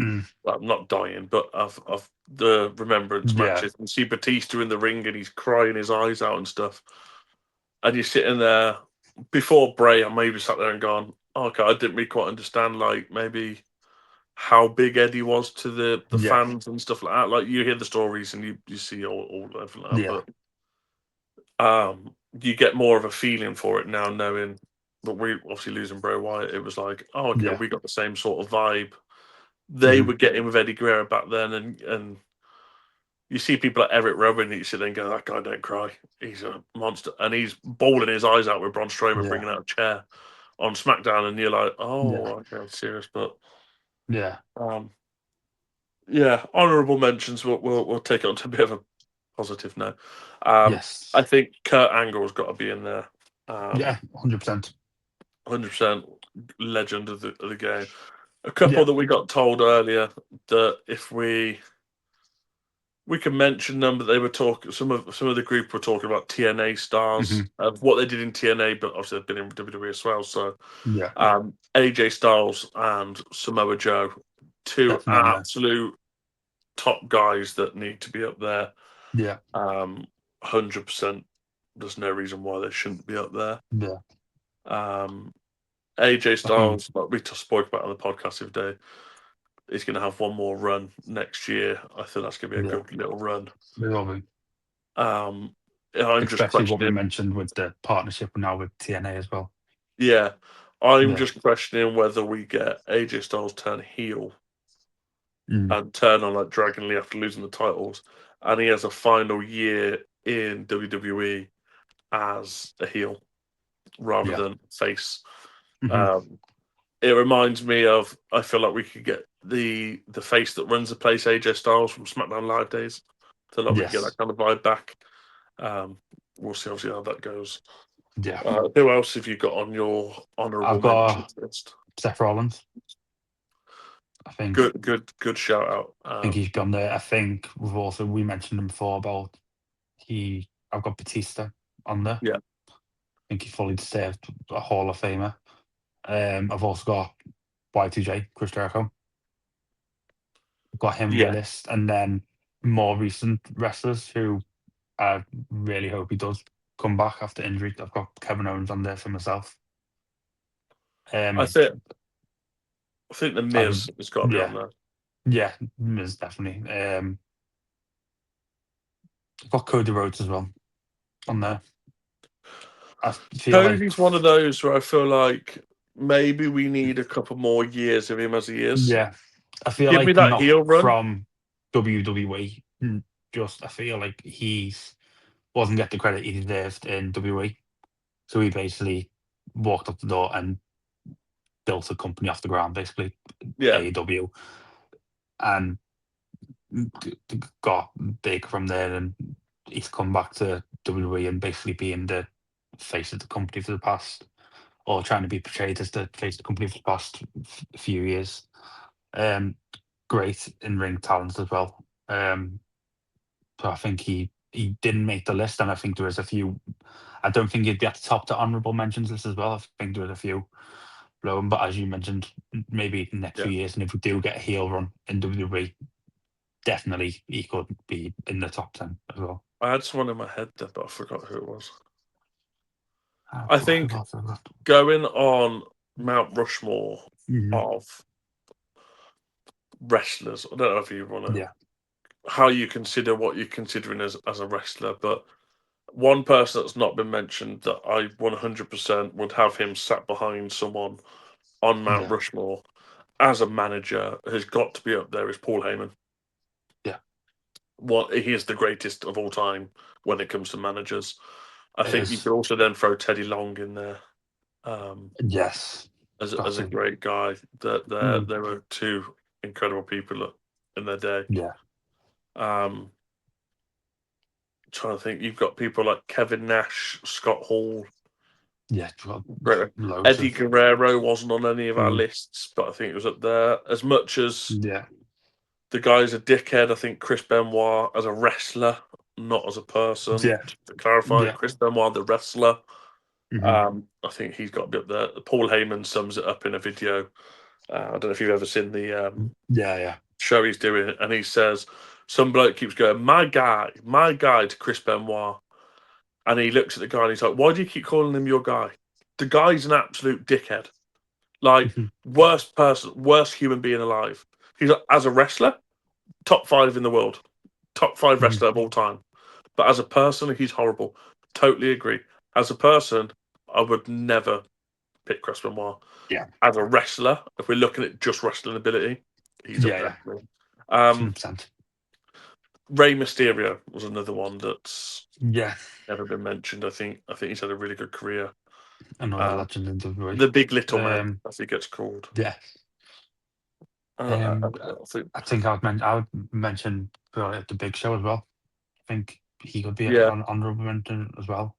Mm, well, not dying, but of the remembrance yeah, matches, and see Batista in the ring and he's crying his eyes out and stuff. And you're sitting there before Bray, I maybe sat there and gone, oh, okay, I didn't really quite understand like maybe how big Eddie was to the yeah, fans and stuff like that. Like you hear the stories and you see all everything like that, yeah, you get more of a feeling for it now, knowing that we obviously losing Bray Wyatt. It was like, oh, okay, yeah. we got the same sort of vibe they Mhm. were getting with Eddie Guerrero back then, and you see people like Eric Rowan, and you sit there and go, that guy don't cry. He's a monster, and he's bawling his eyes out with Braun Strowman Yeah, bringing out a chair on SmackDown, and you're like, yeah, oh, okay, serious, but yeah. um, yeah, honourable mentions. We'll take it on to a bit of a positive now. I Yes. think Kurt Angle's got to be in there. Yeah, 100%. 100% legend of the game. A couple Yeah. that we got told earlier that if we can mention them, but they were talking. Some of the group were talking about TNA stars Hmm. of what they did in TNA, but obviously they've been in WWE as well. So Yeah, AJ Styles and Samoa Joe, two definitely on there. absolute top guys that need to be up there. Yeah, 100%. There's no reason why they shouldn't be up there. yeah. Um, AJ I think, Styles, like we just spoke about on the podcast the other day, he's going to have one more run next year. I think that's going to be a yeah, good little run. we will be. Um, I'm just Especially what we questioning. mentioned with the partnership now with TNA as well. Yeah, I'm Yeah. just questioning whether we get AJ Styles turn heel Mm, and turn on like Dragon Lee after losing the titles, and he has a final year in WWE as a heel rather yeah. than face. Hmm. Um, it reminds me of I feel like we could get the face that runs the place, AJ Styles from SmackDown Live days. I feel like we could get that Yes. kind of vibe back. Um, we'll see obviously how that goes. Yeah. Who else have you got on your honourable I've got mentions list? Seth Rollins. Good shout out. I think he's gone there. I think we mentioned him before about I've got Batista on there. Yeah, I think he's fully deserved a Hall of Famer. I've also got Y2J, Chris Jericho. Got him on my yeah. list. And then more recent wrestlers who I really hope he does come back after injury. I've got Kevin Owens on there for myself. I Um, think I think the I've Miz has got to be on yeah, there. yeah, Miz definitely. I've got Cody Rhodes as well on there. I feel like, Cody's one of those where I feel like maybe we need a couple more years of him as he is. yeah, I feel Give me like that not heel run. from WWE. Just I feel like he's wasn't get the credit he deserved in WWE. So he basically walked up the door and built a company off the ground, basically Yeah, AEW, and got big from there. And he's come back to WWE and basically being the face of the company for the past, or trying to be portrayed as the face of the company for the past few years. Um, Great in ring talent as well. So I think he didn't make the list, and I think there was a few. I don't think he'd be at the top to honourable mentions list as well. I think there was a few below him, but as you mentioned, maybe the next yeah. few years, and if we do get a heel run in WWE, definitely he could be in the top 10 as well. I had someone in my head there, but I forgot who it was. Ah, I who think else have I got? going on Mount Rushmore Mhm. of wrestlers, I don't know if you want to, Yeah, how you consider what you're considering as a wrestler, but one person that's not been mentioned that I 100% would have him sat behind someone on Mount yeah, Rushmore as a manager has got to be up there is Paul Heyman. yeah. What he is the greatest of all time when it comes to managers. I It think you is. could also then throw Teddy Long in there Yes, as that's a it. great guy. That Mm, there were two incredible people in their day. yeah, Um, Trying to think, you've got people like Kevin Nash, Scott Hall, yeah. Well, great. loads Eddie of. Guerrero wasn't on any of our Mm, lists, but I think it was up there. As much as yeah, the guy's a dickhead, I think Chris Benoit as a wrestler, not as a person. yeah, Just to clarify, yeah. Chris Benoit, the wrestler. Hmm. I think he's got to be up there. Paul Heyman sums it up in a video. I don't know if you've ever seen the Yeah, yeah. show he's doing, and he says some bloke keeps going, my guy" to Chris Benoit, and he looks at the guy and he's like, "Why do you keep calling him your guy? The guy's an absolute dickhead, like Mhm. worst person, worst human being alive. He's like, as a wrestler, top five in the world, top five Mhm. wrestler of all time, but as a person, he's horrible. Totally agree. As a person, I would never pick Chris Benoit. Yeah, As a wrestler, if we're looking at just wrestling ability, he's up yeah, there yeah. for me. Um, 100%. Rey Mysterio was another one that's Yeah, never been mentioned. I think he's had a really good career. another Uh, legend in WWE. the Big Little Man, Um, as he gets called. yeah. Uh, Um, I think, I think I would mention the Big Show as well. I think he could be yeah, an honourable mention as well.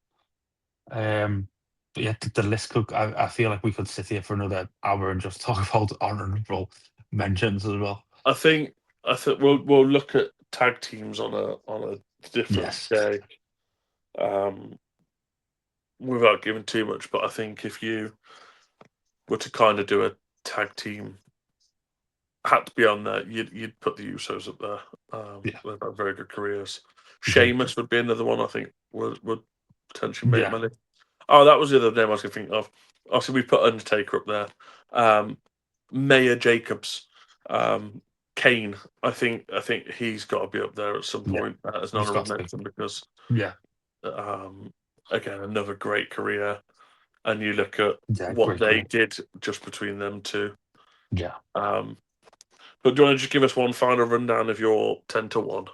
Um, but yeah, the list could. I feel like we could sit here for another hour and just talk about honourable mentions as well. I think we'll look at tag teams on a different Yes. day, um, without giving too much. But I think if you were to kind of do a tag team, had to be on there, you'd put the Usos up there. Yeah. They've had very good careers. Mhm. Sheamus would be another one I think would potentially make Yeah. my list. Oh, that was the other name I was going to think of. Obviously, we put Undertaker up there. Mayor Jacobs, um, Kane. I think he's got to be up there at some Yeah. point as an He's honourable got to be. mention because Yeah. um, again another great career. And you look at Yeah. what Great they career. did just between them two. Yeah. Um, but do you want to just give us one final rundown of your 10-1?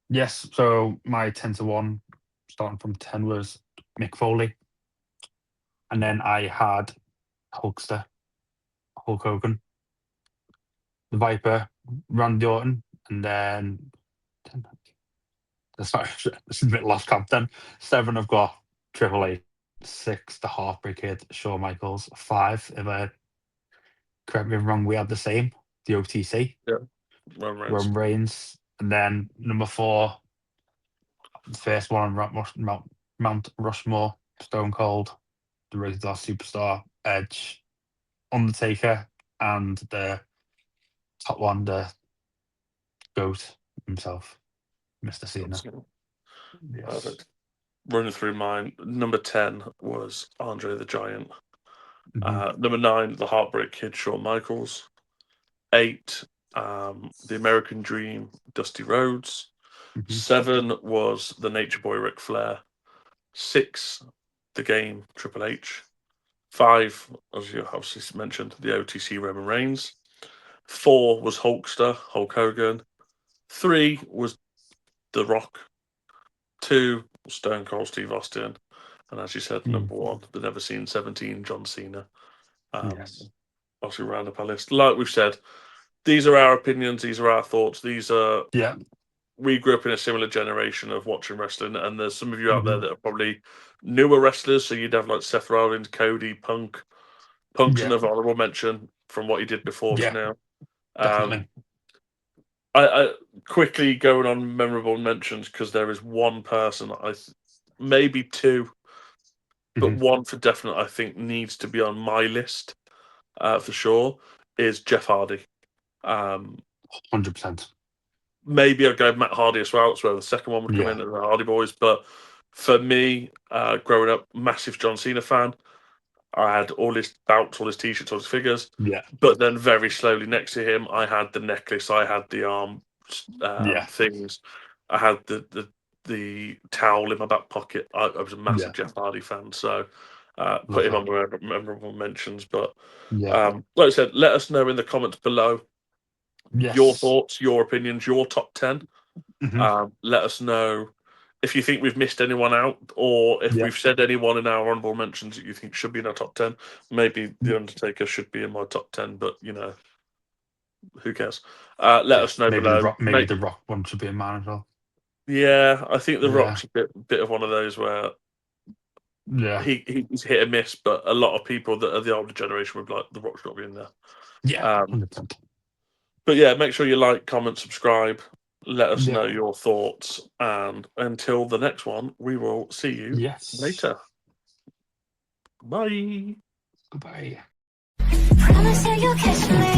Yes. So my 10-1, starting from 10, was Mick Foley, and then I had Hulkster, Hulk Hogan, the Viper, Randy Orton, and then sorry, this is a bit lost count. Then 7, I've got Triple H. 6, the Heartbreak Kid, Shawn Michaels. 5, if I correct me if I'm wrong, we had the same, the OTC, Yeah, Roman Reigns. Roman Reigns, and then number 4, the first one on Mount Rushmore, Stone Cold, the regular superstar, Edge, Undertaker, and the top one, the GOAT himself, Mr. Cena. Yes. Perfect. Running through mine. Number 10 was Andre the Giant. Hmm. Number 9, the Heartbreak Kid, Shawn Michaels. 8, the American Dream, Dusty Rhodes. Hmm. 7 was the Nature Boy, Ric Flair. 6, The Game, Triple H. 5, as you obviously mentioned, the OTC Roman Reigns. 4 was Hulkster, Hulk Hogan. 3 was The Rock. 2 was Stone Cold Steve Austin. And as you said, number 1, the never seen 17, John Cena. Yes. Obviously, round up our list. Like we've said, these are our opinions, these are our thoughts. These are. Yeah. We grew up in a similar generation of watching wrestling, and there's some of you out there that are probably newer wrestlers. So you'd have like Seth Rollins, Cody, Punk. Punk's another honorable mention from what he did before to now. Definitely. I quickly going on memorable mentions because there is one person, maybe 2, but one for definite I think needs to be on my list for sure is Jeff Hardy. 100%. Maybe I'd go Matt Hardy as well. That's where the second one would come in, the Hardy Boys. But for me, growing up, massive John Cena fan. I had all his belts, all his T-shirts, all his figures. Yeah. But then very slowly next to him, I had the necklace, I had the arm things, I had the towel in my back pocket. I was a massive Jeff Hardy fan, so put him on my memorable mentions. But like I said, let us know in the comments below your thoughts, your opinions, your top 10. Let us know if you think we've missed anyone out, or if we've said anyone in our honorable mentions that you think should be in our top 10. Maybe The Undertaker should be in my top 10, but who cares? Let us know below. Maybe the Rock one should be in mine as well. Yeah, I think the Rock's a bit of one of those where he's hit and miss, but a lot of people that are the older generation would be like, the Rock's got to be in there. Yeah, 100%. But yeah, make sure you like, comment, subscribe. Let us know your thoughts. And until the next one, we will see you later. Bye. Goodbye. Promise you you'll catch me.